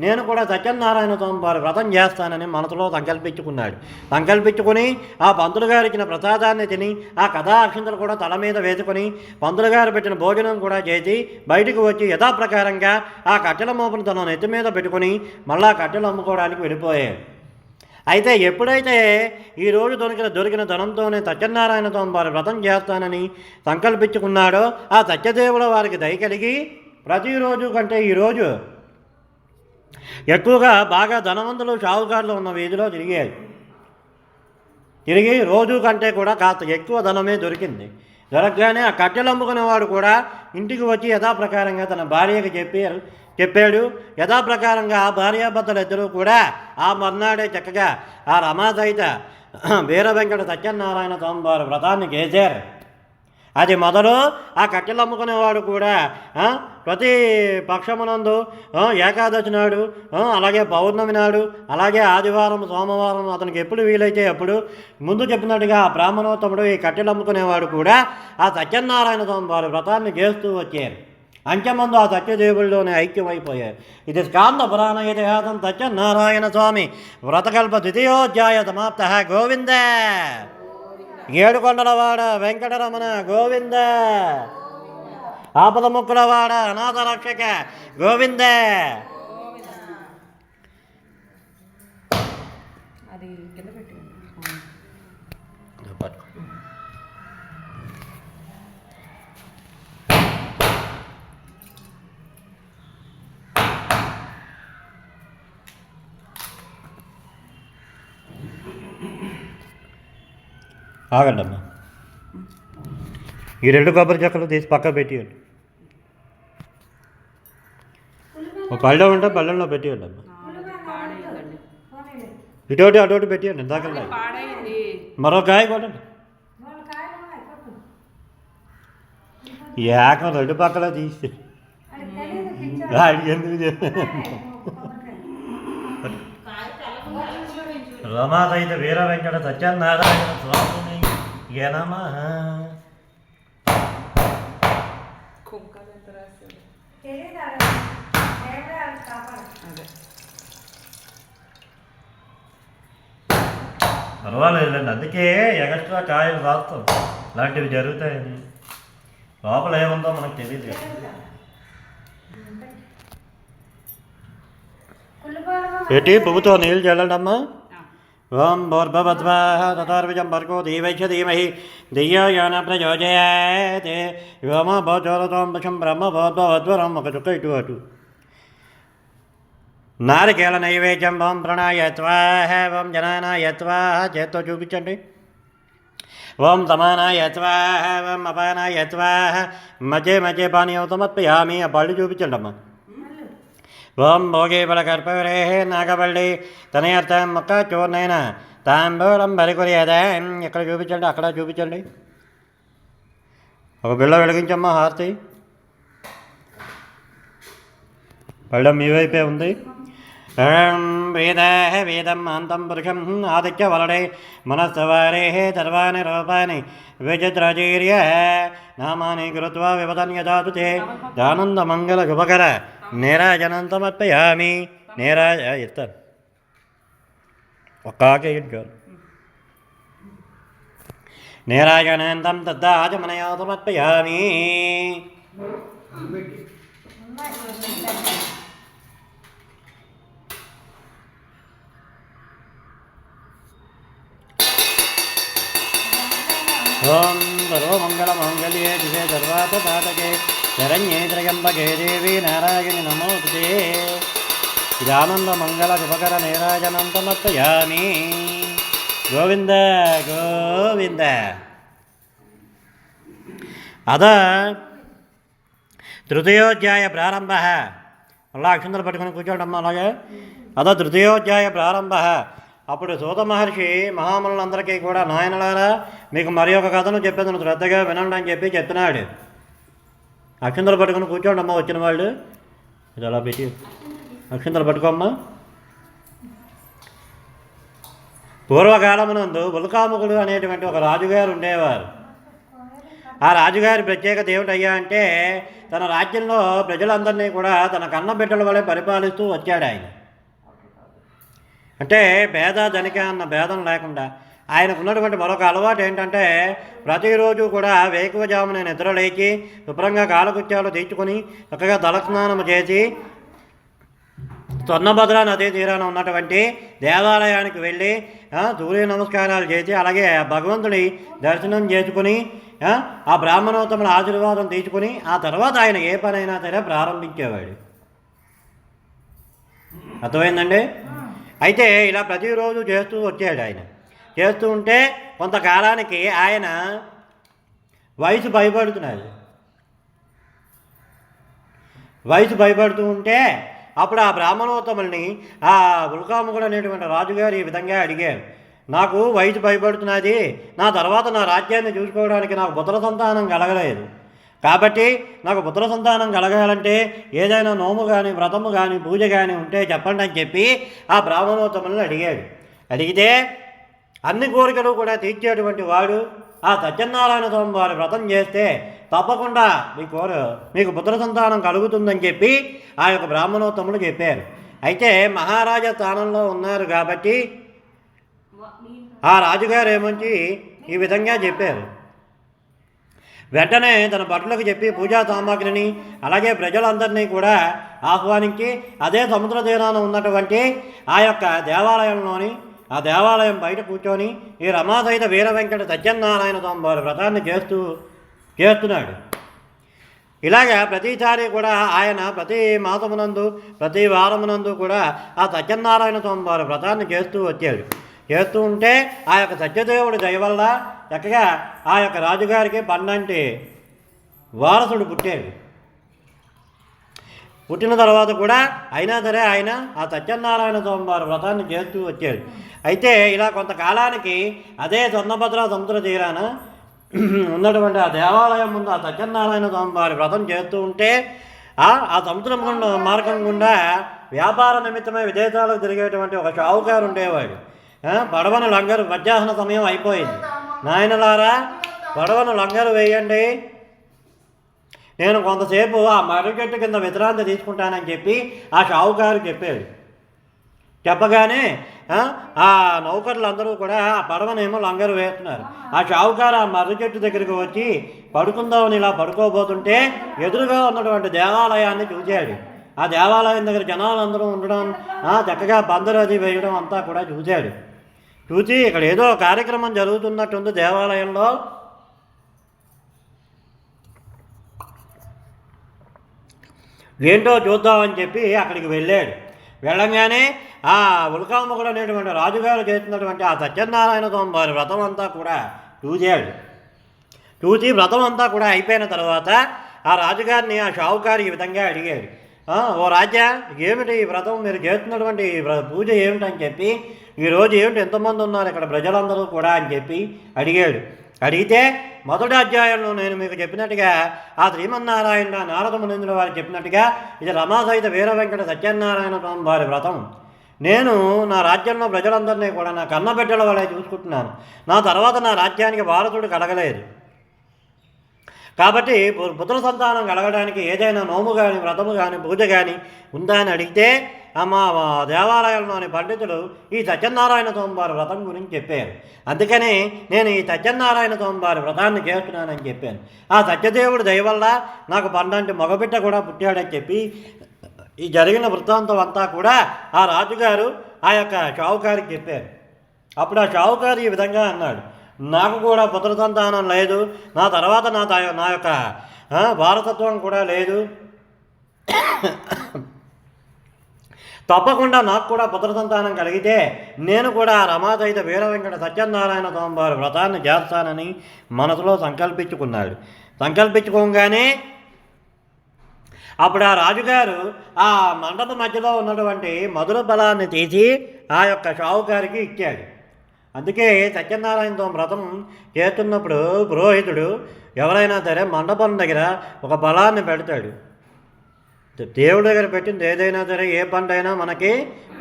నేను కూడా సత్యనారాయణ స్వామి వారి వ్రతం చేస్తానని మనసులో సంకల్పించుకున్నాడు. సంకల్పించుకుని ఆ పంతులు గారు ఇచ్చిన ప్రసాదాన్ని తిని ఆ కథా అక్షింతలు కూడా తల మీద వేసుకొని పంతులు గారు పెట్టిన భోజనం కూడా చేసి బయటకు వచ్చి యథాప్రకారంగా ఆ కట్టెల మోపును తన నెత్తి మీద పెట్టుకుని మళ్ళా కట్టెలు అమ్ముకోవడానికి వెళ్ళిపోయాడు. అయితే ఎప్పుడైతే ఈరోజు దొరికిన ధనంతోనే సత్యనారాయణ స్వామి వారి వ్రతం చేస్తానని సంకల్పించుకున్నాడో ఆ సత్యదేవుల వారికి దయ కలిగి ప్రతిరోజు కంటే ఈరోజు ఎక్కువగా బాగా ధనవంతులు, షావుకారులు ఉన్న వీధిలో తిరిగి రోజు కంటే కూడా కాస్త ఎక్కువ ధనమే దొరికింది. దొరకగానే ఆ కట్టెలు అమ్ముకునేవాడు కూడా ఇంటికి వచ్చి యథాప్రకారంగా తన భార్యకి చెప్పాడు. యథాప్రకారంగా ఆ భార్యాభర్తలు ఇద్దరూ కూడా ఆ మర్నాడే చక్కగా ఆ రమాసహిత వీర వెంకట సత్యనారాయణ స్వామి వారి వ్రతాన్ని చేశారు. అది మొదలు ఆ కట్టెలు అమ్ముకునేవాడు కూడా ప్రతి పక్షమునందు ఏకాదశి నాడు, అలాగే పౌర్ణమి నాడు, అలాగే ఆదివారం, సోమవారం అతనికి ఎప్పుడు వీలైతే అప్పుడు ముందు చెప్పినట్టుగా ఆ బ్రాహ్మణోత్తముడు ఈ కట్టెలు అమ్ముకునేవాడు కూడా ఆ సత్యనారాయణ స్వామి వారి వ్రతాన్ని చేస్తూ వచ్చారు. అంచెమందు ఆ సత్యదేవుల్లోనే ఐక్యమైపోయారు. ఇది స్కాంద పురాణ ఇతిహాసం సత్యనారాయణ స్వామి వ్రతకల్ప ద్వితీయోధ్యాయ సమాప్త. గోవింద ఏడుకొండలవాడ వెంకటరమణ గోవింద, ఆపద ముక్కులవాడ అనాథ రక్షక గోవింద. అది కింద పెట్టి ఆగండి అమ్మా, ఈ 2 కొబ్బరి చెక్కలు తీసి పక్క పెట్టియండి. ఒక పళ్ళెం ఉంటే పళ్ళెంలో పెట్టియండి అమ్మా. ఇటోటి అటోటి పెట్టియండి. ఇందాక మరో కాయ కొట్టండి. ఈ ఏకం 2 పక్కల తీసి ఎందుకు రమాసహిత వీర వెంకట సత్యనారాయణ స్వామిని నమః. పర్వాలేదండి, అందుకే ఎక్స్ట్రా కాయలు రాస్తాం, ఇలాంటివి జరుగుతాయని. లోపల ఏముందో మనకు తెలియదు కదా. ఏంటి పువ్వుతో నీళ్ళు చల్లండి అమ్మా. ఓం భూర్భవద్వాః తథార్విజం భర్గో దేవైష ధీమహి ధియో యో న ప్రచోదయాత్. వ్యోమ భోజోరథం వశం బ్రహ్మ భోద్భవద్వరం. ఒక చుక్క ఇటు అటు. నారికేళ నైవేద్యం ఓం ప్రణాయ స్వాహ. ఓం జనానాయ స్వాహ. చేత్తో చూపించండి. ఓం సమానాయ స్వాహ. ఓం అపానాయ స్వాహ. మధ్య మధ్య పానీయం సమర్పయామి. ఆ పళ్ళు చూపించండి అమ్మా. ఓం భోగి బలకర్పవరే నాగబల్లి తనయర్థం మొక్క చూర్ణైన తాంబూలం బలికొరియదా. ఎక్కడ చూపించండి, అక్కడ చూపించండి. ఒక బిళ్ళ వెలిగించమ్మా, హారతి. పళ్ళం మీ వైపే ఉంది. వేద వేదం అంతం పురుషం ఆదిత్య వలడే మనస్తవారే సర్వాణి రూపాన్ని విచిత్రచీర్య నామాని కృత్వా వివదన్యదాతు తే దానందమంగళ శుభకర నీరాజనం సమర్పయామి. ఇస్తాను ఒక్కాకేంటి నీరాజనంతం తద్దాచమనయా సమర్పయామి. ఓం సర్వమంగళమాంగళ్యే శివే సర్వార్థసాధకే శరణ్యే త్రయంబకే దేవి నారాయణి నమోస్తుతే. ఇదానందమంగళ శుభకర నీరాజనం సమర్పయామి. గోవింద గోవింద. అద తృతీయోధ్యాయ ప్రారంభ. అలా అక్షంతలు పట్టుకుని కూర్చోండమ్మా అలాగే. అద తృతీయోధ్యాయ ప్రారంభ. అప్పుడు సూత మహర్షి మహామునులందరికీ కూడా, నాయనలారా మీకు మరి ఒక కథను చెప్పేదను శ్రద్ధగా వినండి అని చెప్పి చెప్తున్నాడు. అక్షంతలు పట్టుకుని కూర్చోండి అమ్మ వచ్చిన వాళ్ళు. ఇది అలా పెట్టి అక్షంతలు పట్టుకోమ్మా. పూర్వకాలమునందు ఉల్కాముకుడు అనేటువంటి ఒక రాజుగారు ఉండేవారు. ఆ రాజుగారి ప్రత్యేకత ఏమిటయ్యా అంటే, తన రాజ్యంలో ప్రజలందరినీ కూడా తన కన్న బిడ్డల వలె పరిపాలిస్తూ వచ్చాడు ఆయన. అంటే పేద ధనిక అన్న భేదం లేకుండా ఆయనకు ఉన్నటువంటి మరొక అలవాటు ఏంటంటే, ప్రతిరోజు కూడా వేకువజామున నిద్ర లేచి శుభ్రంగా కాలకృత్యాలు తీర్చుకొని చక్కగా తలస్నానం చేసి స్వర్ణభద్ర నదీ తీరాన ఉన్నటువంటి దేవాలయానికి వెళ్ళి సూర్య నమస్కారాలు చేసి అలాగే భగవంతుడి దర్శనం చేసుకుని ఆ బ్రాహ్మణోత్తముల ఆశీర్వాదం తీసుకుని ఆ తర్వాత ఆయన ఏ పనైనా సరే ప్రారంభించేవాడు. అర్థమైందండి? అయితే ఇలా ప్రతిరోజు చేస్తూ వచ్చాడు ఆయన. చేస్తూ ఉంటే కొంతకాలానికి ఆయన వయసు భయపడుతూ ఉంటే అప్పుడు ఆ బ్రాహ్మణోత్తముల్ని ఆ ఉల్కాముకుడు అనేటువంటి రాజుగారు ఈ విధంగా అడిగారు, నాకు వయసు భయపడుతున్నది, నా తర్వాత నా రాజ్యాన్ని చూసుకోవడానికి నాకు పుత్ర సంతానం కలగలేదు, కాబట్టి నాకు పుత్ర సంతానం కలగాలంటే ఏదైనా నోము కానీ వ్రతము కానీ పూజ కానీ ఉంటే చెప్పండి అని చెప్పి ఆ బ్రాహ్మణోత్తములను అడిగాడు. అడిగితే అన్ని కోరికలు కూడా తీర్చేటువంటి వాడు ఆ సత్యనారాయణ స్వామి వారి వ్రతం చేస్తే తప్పకుండా మీకు పుత్ర సంతానం కలుగుతుందని చెప్పి ఆ యొక్క బ్రాహ్మణోత్తములు చెప్పారు. అయితే మహారాజా స్థానంలో ఉన్నారు కాబట్టి ఆ రాజుగారు ఏమంచి ఈ విధంగా చెప్పారు. వెంటనే తన భటులకు చెప్పి పూజా సామాగ్రిని అలాగే ప్రజలందరినీ కూడా ఆహ్వానించి అదే సముద్ర తీరాన ఉన్నటువంటి ఆ యొక్క దేవాలయంలోని ఆ దేవాలయం బయట కూర్చొని ఈ రమాసహిత వీర వెంకట సత్యనారాయణ స్వామి వారి వ్రతాన్ని చేస్తున్నాడు. ఇలాగా ప్రతిసారి కూడా ఆయన ప్రతి మాసమునందు ప్రతి వారమునందు కూడా ఆ సత్యనారాయణ స్వామి వారి వ్రతాన్ని చేస్తూ వచ్చాడు. చేస్తూ ఉంటే ఆ యొక్క సత్యదేవుడి దయ వల్ల చక్కగా ఆ యొక్క రాజుగారికి పన్నంటి వారసుడు పుట్టాడు. పుట్టిన తర్వాత కూడా అయినా సరే ఆయన ఆ సత్యనారాయణ స్వామి వారి వ్రతాన్ని చేస్తూ వచ్చాడు. అయితే ఇలా కొంతకాలానికి అదే స్వర్ణభద్ర సముద్ర తీరాన ఉన్నటువంటి ఆ దేవాలయం ముందు ఆ సత్యనారాయణ స్వామి వారి వ్రతం చేస్తూ ఉంటే ఆ సముద్రం మార్గం గుండా వ్యాపార నిమిత్తమై విదేశాలకు తిరిగేటువంటి ఒక షావుకారు ఉండేవాడు. పడవను లంగరు మధ్యాహ్న సమయం అయిపోయింది. నాయనలారా పడవను లంగరు వేయండి, నేను కొంతసేపు ఆ మర్రిచెట్టు కింద విశ్రాంతి తీసుకుంటానని చెప్పి ఆ షావుకారు చెప్పాడు. చెప్పగానే ఆ నౌకర్లందరూ కూడా ఆ పడవనేమో లంగరు వేస్తున్నారు. ఆ షావుకారు ఆ మర్రి చెట్టు దగ్గరికి వచ్చి పడుకుందామని ఇలా పడుకోబోతుంటే ఎదురుగా ఉన్నటువంటి దేవాలయాన్ని చూశాడు. ఆ దేవాలయం దగ్గర జనాలందరూ ఉండడం చక్కగా బందరు అది వేయడం అంతా కూడా చూశాడు. చూసి ఇక్కడ ఏదో కార్యక్రమం జరుగుతున్నట్టుంది దేవాలయంలో. ఏంటో చూద్దామని చెప్పి అక్కడికి వెళ్ళాడు. వెళ్ళంగానే ఆ ఉల్కాముకుడు అనేటువంటి రాజుగారు చేస్తున్నటువంటి ఆ సత్యనారాయణ స్వామి వారి వ్రతం అంతా కూడా చూశాడు. చూసి వ్రతం అంతా కూడా అయిపోయిన తర్వాత ఆ రాజుగారిని ఆ షావుకారు ఈ విధంగా అడిగాడు, ఓ రాజా, ఏమిటి ఈ వ్రతం మీరు చేస్తున్నటువంటి పూజ ఏమిటని చెప్పి, ఈరోజు ఏమిటి ఎంతమంది ఉన్నారు ఇక్కడ ప్రజలందరూ కూడా అని చెప్పి అడిగాడు. అడిగితే మొదటి అధ్యాయంలో నేను మీకు చెప్పినట్టుగా ఆ శ్రీమన్నారాయణ నారద మునీంద్రుల వారు చెప్పినట్టుగా ఇది రమాసహిత వీర వెంకట సత్యనారాయణ స్వామి వారి వ్రతం. నేను నా రాజ్యంలో ప్రజలందరినీ కూడా నా కన్నబిడ్డల వలె చూసుకుంటున్నాను. నా తర్వాత నా రాజ్యానికి వారసుడు కలగలేదు. కాబట్టి పుత్ర సంతానం కలగడానికి ఏదైనా నోము కానీ వ్రతము కానీ పూజ కానీ ఉందా అని అడిగితే మా దేవాలయంలోని పండితులు ఈ సత్యనారాయణ స్వామివారి వ్రతం గురించి చెప్పారు. అందుకని నేను ఈ సత్యనారాయణ స్వామివారి వ్రతాన్ని చేస్తున్నానని చెప్పాను. ఆ సత్యదేవుడు దయ వల్ల నాకు పండంటి మగబిడ్డ కూడా పుట్టాడని చెప్పి ఈ జరిగిన వృత్తాంతం అంతా కూడా ఆ రాజుగారు ఆ యొక్క షావుకారికి చెప్పారు. అప్పుడు ఆ షావుకారు ఈ విధంగా అన్నాడు, నాకు కూడా పుత్ర సంతానం లేదు, నా తర్వాత నా యొక్క వారసత్వం కూడా లేదు, తప్పకుండా నాకు కూడా పుత్ర సంతానం కలిగితే నేను కూడా రమాసహిత వీర వెంకట సత్యనారాయణ స్వామివారి వ్రతాన్ని చేస్తానని మనసులో సంకల్పించుకున్నాడు. సంకల్పించుకోగానే అప్పుడు ఆ రాజుగారు ఆ మండప మధ్యలో ఉన్నటువంటి మధుర బలాన్ని తీసి ఆ యొక్క షావుకారికి ఇచ్చాడు. అందుకే సత్యనారాయణ స్వామి వ్రతం చేస్తున్నప్పుడు పురోహితుడు ఎవరైనా సరే మండపం దగ్గర ఒక బలాన్ని పెడతాడు. దేవుడి దగ్గర పెట్టింది ఏదైనా సరే ఏ పంట అయినా మనకి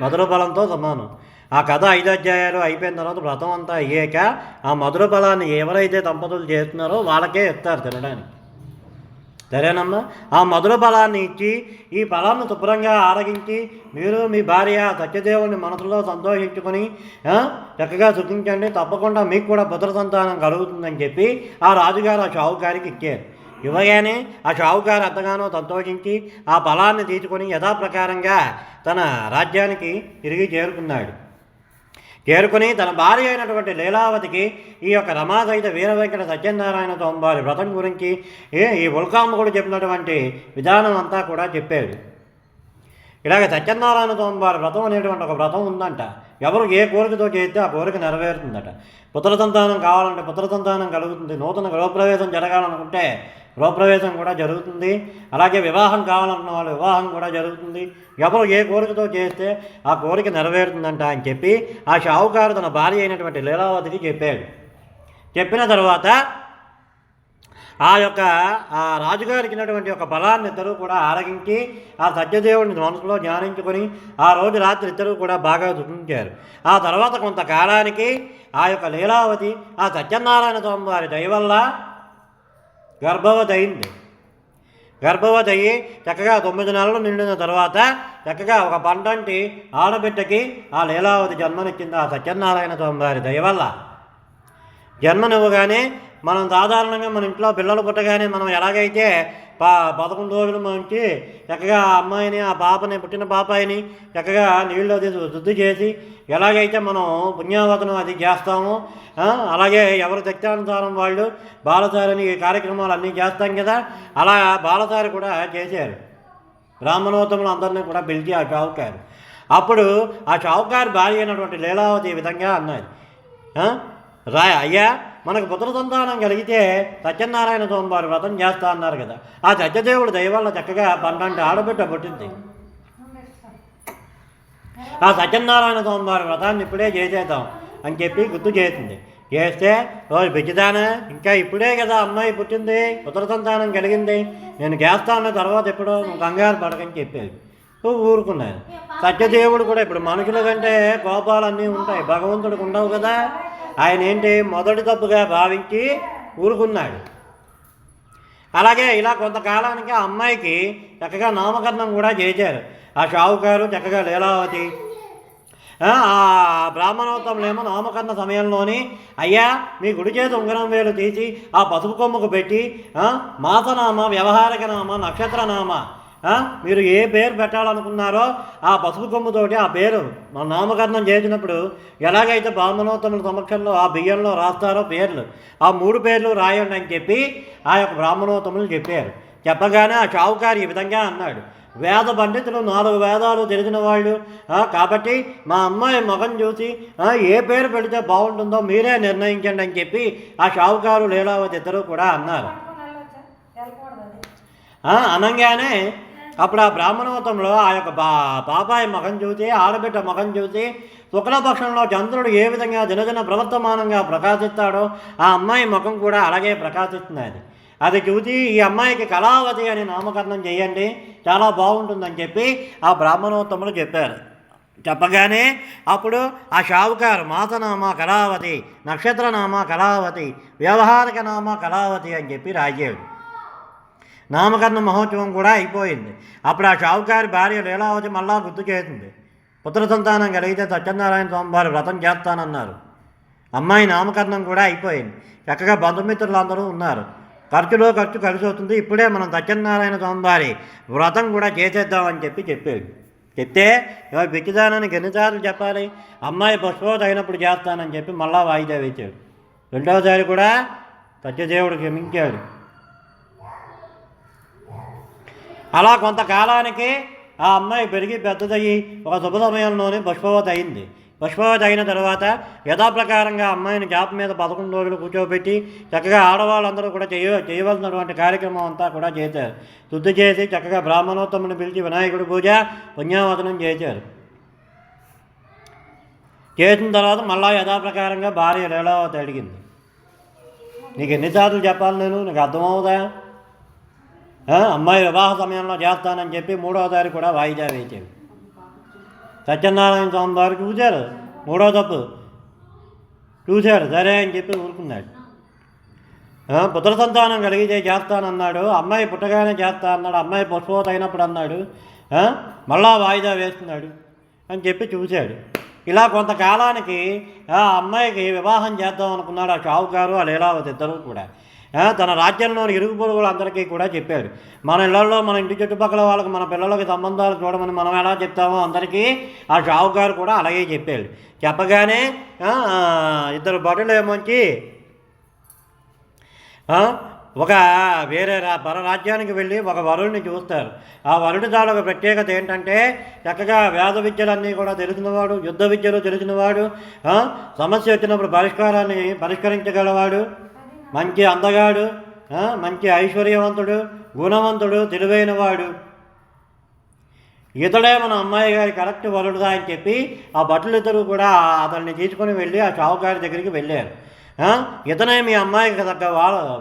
మధుర బలంతో సమానం. ఆ కథ 5 అధ్యాయాలు అయిపోయిన తర్వాత వ్రతం అంతా అయ్యాక ఆ మధుర బలాన్ని ఎవరైతే దంపతులు చేస్తున్నారో వాళ్ళకే ఇస్తారు తినడానికి. సరేనమ్మా, ఆ మధుర బలాన్ని ఇచ్చి ఈ ఫలాన్ని శుభ్రంగా ఆరగించి మీరు మీ భార్య సత్యదేవుని మనసులో సంతోషించుకొని చక్కగా సుఖించండి, తప్పకుండా మీకు కూడా పుత్ర సంతానం కలుగుతుందని చెప్పి ఆ రాజుగారు ఆ షావుకారికి ఇచ్చారు. ఇవ్వగానే ఆ షావుకారు ఎంతగానో సంతోషించి ఆ ఫలాన్ని తీసుకొని యథాప్రకారంగా తన రాజ్యానికి తిరిగి చేరుకుని తన భార్య అయినటువంటి లీలావతికి ఈ యొక్క రమాసహిత వీర వెంకట సత్యనారాయణ స్వామివారి వ్రతం గురించి ఈ ఉల్కాంబకుడు చెప్పినటువంటి విధానం అంతా కూడా చెప్పాడు. ఇలాగ సత్యనారాయణ స్వామివారి వ్రతం అనేటువంటి ఒక వ్రతం ఉందంట. ఎవరు ఏ కోరికతో చేస్తే ఆ కోరిక నెరవేరుతుందట. పుత్ర సంతానం కావాలంటే పుత్ర సంతానం కలుగుతుంది. నూతన గృహప్రవేశం జరగాలనుకుంటే గృహప్రవేశం కూడా జరుగుతుంది. అలాగే వివాహం కావాలనుకున్న వాళ్ళు వివాహం కూడా జరుగుతుంది. ఎవరు ఏ కోరికతో చేస్తే ఆ కోరిక నెరవేరుతుందంట అని చెప్పి ఆ షావుకారు తన భార్య అయినటువంటి లీలావతికి చెప్పాడు. చెప్పిన తర్వాత ఆ రాజుగారికి ఇచ్చినటువంటి ఒక ఫలాన్ని ఇద్దరూ కూడా ఆరగించి ఆ సత్యదేవుడిని మనసులో ధ్యానించుకొని ఆ రోజు రాత్రి ఇద్దరూ కూడా బాగా దుఃఖించారు. ఆ తర్వాత కొంతకాలానికి ఆ యొక్క లీలావతి ఆ సత్యనారాయణ స్వామి వారి దయ వల్ల గర్భవతి అయింది. గర్భవతి అయ్యి చక్కగా 9 నెలలు నిండిన తర్వాత చక్కగా ఒక పండంటి ఆడబిడ్డకి ఆ లీలావతి జన్మనిచ్చింది. ఆ సత్యనారాయణ స్వామి వారి దయ వల్ల జన్మనివ్వగానే మనం సాధారణంగా మన ఇంట్లో పిల్లలు పుట్టగానే మనం ఎలాగైతే 11 రోజుల నుంచి చక్కగా ఆ అమ్మాయిని ఆ పాపని పుట్టిన పాపాయిని చక్కగా నీళ్ళు అది శుద్ధి చేసి ఎలాగైతే మనం పుణ్యావతనం అది చేస్తామో అలాగే ఎవరి శక్తానుసారం వాళ్ళు బాలసారిని ఈ కార్యక్రమాలు అన్నీ చేస్తాం కదా, అలా బాలసారి కూడా చేశారు. బ్రాహ్మణోత్తములు అందరినీ కూడా పిలిచి ఆ షావుకారు. అప్పుడు ఆ షావుకారు భార్య అయినటువంటి లీలావతి ఈ విధంగా అన్నది, అయ్యా మనకు పుత్ర సంతానం కలిగితే సత్యనారాయణ స్వామివారి వ్రతం చేస్తా అన్నారు కదా, ఆ సత్యదేవుడు దయ వల్ల చక్కగా 12 ఆడబిడ్డ పుట్టింది. ఆ సత్యనారాయణ స్వామివారి వ్రతాన్ని ఇప్పుడే చేసేద్దాం అని చెప్పి గుర్తు చేసింది. చేస్తే రోజు బిడ్డదానా ఇంకా ఇప్పుడే కదా అమ్మాయి పుట్టింది, పుత్ర సంతానం కలిగింది, నేను చేస్తాను తర్వాత ఎప్పుడో కంగారు పడకని చెప్పేది. ఊరుకున్నాను. సత్యదేవుడు కూడా ఇప్పుడు మనుషుల కంటే కోపాలన్నీ ఉంటాయి, భగవంతుడికి ఉండవు కదా. ఆయన ఏంటి మొదటి తప్పుగా భావించి ఊరుకున్నాడు. అలాగే ఇలా కొంతకాలానికి ఆ అమ్మాయికి చక్కగా నామకరణం కూడా చేశారు. ఆ షావుకారు చక్కగా లీలావతి ఆ బ్రాహ్మణోత్తములేమో నామకరణ సమయంలోని అయ్యా మీ గుడి చేతి ఉంగరం వేలు తీసి ఆ పసుపు కొమ్ముకు పెట్టి మాసనామ, వ్యవహారిక నామ, నక్షత్రనామ మీరు ఏ పేరు పెట్టాలనుకున్నారో ఆ పసుపు కొమ్ముతోటి ఆ పేరు మన నామకరణం చేసినప్పుడు ఎలాగైతే బ్రాహ్మణోత్తముల సమక్షంలో ఆ బియ్యంలో రాస్తారో పేర్లు, ఆ 3 పేర్లు రాయండి అని చెప్పి ఆ యొక్క బ్రాహ్మణోత్తములు చెప్పారు. చెప్పగానే ఆ షావుకారు ఈ విధంగా అన్నాడు, వేద పండితులు 4 వేదాలు తెలిసిన వాళ్ళు కాబట్టి మా అమ్మాయి మొగం చూసి ఏ పేరు పెడితే బాగుంటుందో మీరే నిర్ణయించండి అని చెప్పి ఆ షావుకారు లీలావతి ఇద్దరు కూడా అన్నారు. అనగానే అప్పుడు ఆ బ్రాహ్మణోత్తంలో ఆ యొక్క పాపాయి మొఖం చూసి ఆడబిడ్డ మొఖం చూసి శుక్లపక్షంలో చంద్రుడు ఏ విధంగా దినదిన ప్రవర్తమానంగా ప్రకాశిస్తాడో ఆ అమ్మాయి ముఖం కూడా అలాగే ప్రకాశిస్తున్నది. అది చూసి ఈ అమ్మాయికి కళావతి అని నామకరణం చేయండి, చాలా బాగుంటుందని చెప్పి ఆ బ్రాహ్మణోత్తములు చెప్పారు. చెప్పగానే అప్పుడు ఆ షావుకారు మాసనామా కళావతి, నక్షత్రనామా కళావతి, వ్యవహారిక నామా కళావతి అని చెప్పి రాశాడు. నామకరణ మహోత్సవం కూడా అయిపోయింది. అప్పుడు ఆ షావుకారి భార్య లీలావతి మళ్ళా గుర్తు చేసింది. పుత్ర సంతానం కలిగితే సత్యనారాయణ స్వామి వారు వ్రతం చేస్తానన్నారు. అమ్మాయి నామకరణం కూడా అయిపోయింది. చక్కగా బంధుమిత్రులందరూ ఉన్నారు. ఖర్చులో ఖర్చు కలిసి వస్తుంది. ఇప్పుడే మనం సత్యనారాయణ స్వామి వారి వ్రతం కూడా చేసేద్దామని చెప్పాడు. చెప్తే పిచ్చిదానానికి ఎన్నిసార్లు చెప్పాలి? అమ్మాయి పుష్పవతి అయినప్పుడు చేస్తానని చెప్పి మళ్ళా వాయిదా వేశాడు. రెండవసారి కూడా సత్యదేవుడు క్షమించాడు. అలా కొంతకాలానికి ఆ అమ్మాయి పెరిగి పెద్దదయ్యి ఒక శుభ సమయంలోనే పుష్పవతి అయింది. పుష్పవతి అయిన తర్వాత యథాప్రకారంగా అమ్మాయిని జాప మీద 11 రోజులు కూర్చోబెట్టి చక్కగా ఆడవాళ్ళందరూ కూడా చేయవలసినటువంటి కార్యక్రమం అంతా కూడా చేశారు. శుద్ధి చేసి చక్కగా బ్రాహ్మణోత్తముని పిలిచి వినాయకుడి పూజ పుణ్యావతనం చేశారు. చేసిన తర్వాత మళ్ళా యథాప్రకారంగా భార్య లీలావతి అడిగింది, నీకు ఎన్నిసార్లు చెప్పాలి, నీకు అర్థమవుదా? అమ్మాయి వివాహ సమయంలో చేస్తానని చెప్పి 3వసారి కూడా వాయిదా వేశాడు. సత్యనారాయణ స్వామి వారు చూశారు, 3వ తప్పు చూశాడు, సరే అని చెప్పి ఊరుకున్నాడు. పుత్ర సంతానం కలిగితే చేస్తానన్నాడు, అమ్మాయి పుట్టగానే చేస్తా అన్నాడు, అమ్మాయి పుష్పవతి అయినప్పుడు అన్నాడు, మళ్ళా వాయిదా వేస్తున్నాడు అని చెప్పి చూశాడు. ఇలా కొంతకాలానికి ఆ అమ్మాయికి వివాహం చేద్దాం అనుకున్నాడు ఆ షావుకారు, ఆ లీలావతి ఇద్దరు కూడా. తన రాజ్యంలోని ఇరుగు పొరుగులందరికీ కూడా చెప్పాడు. మన ఇళ్లలో మన ఇంటి చుట్టుపక్కల వాళ్ళకి మన పిల్లలకి సంబంధాలు చూడమని మనం ఎలా చెప్తామో అందరికీ ఆ షావుకారు కూడా అలాగే చెప్పాడు. చెప్పగానే ఇద్దరు భటులు ఏమొచ్చి ఒక వేరే పర రాజ్యానికి వెళ్ళి ఒక వరుడిని చూస్తారు. ఆ వరుడి తాలూకు ప్రత్యేకత ఏంటంటే చక్కగా వేద విద్యలన్నీ కూడా తెలిసినవాడు, యుద్ధ విద్యలు తెలిసినవాడు, సమస్య వచ్చినప్పుడు పరిష్కారాన్ని పరిష్కరించగలవాడు, మంచి అందగాడు, మంచి ఐశ్వర్యవంతుడు, గుణవంతుడు, తెలివైనవాడు. ఇతడే మన అమ్మాయి గారి కరెక్ట్ వరుడుదా అని చెప్పి ఆ భటులిద్దరూ కూడా అతన్ని తీసుకొని వెళ్ళి ఆ షావుకారి దగ్గరికి వెళ్ళారు. ఇతనే మీ అమ్మాయికి తగ్గ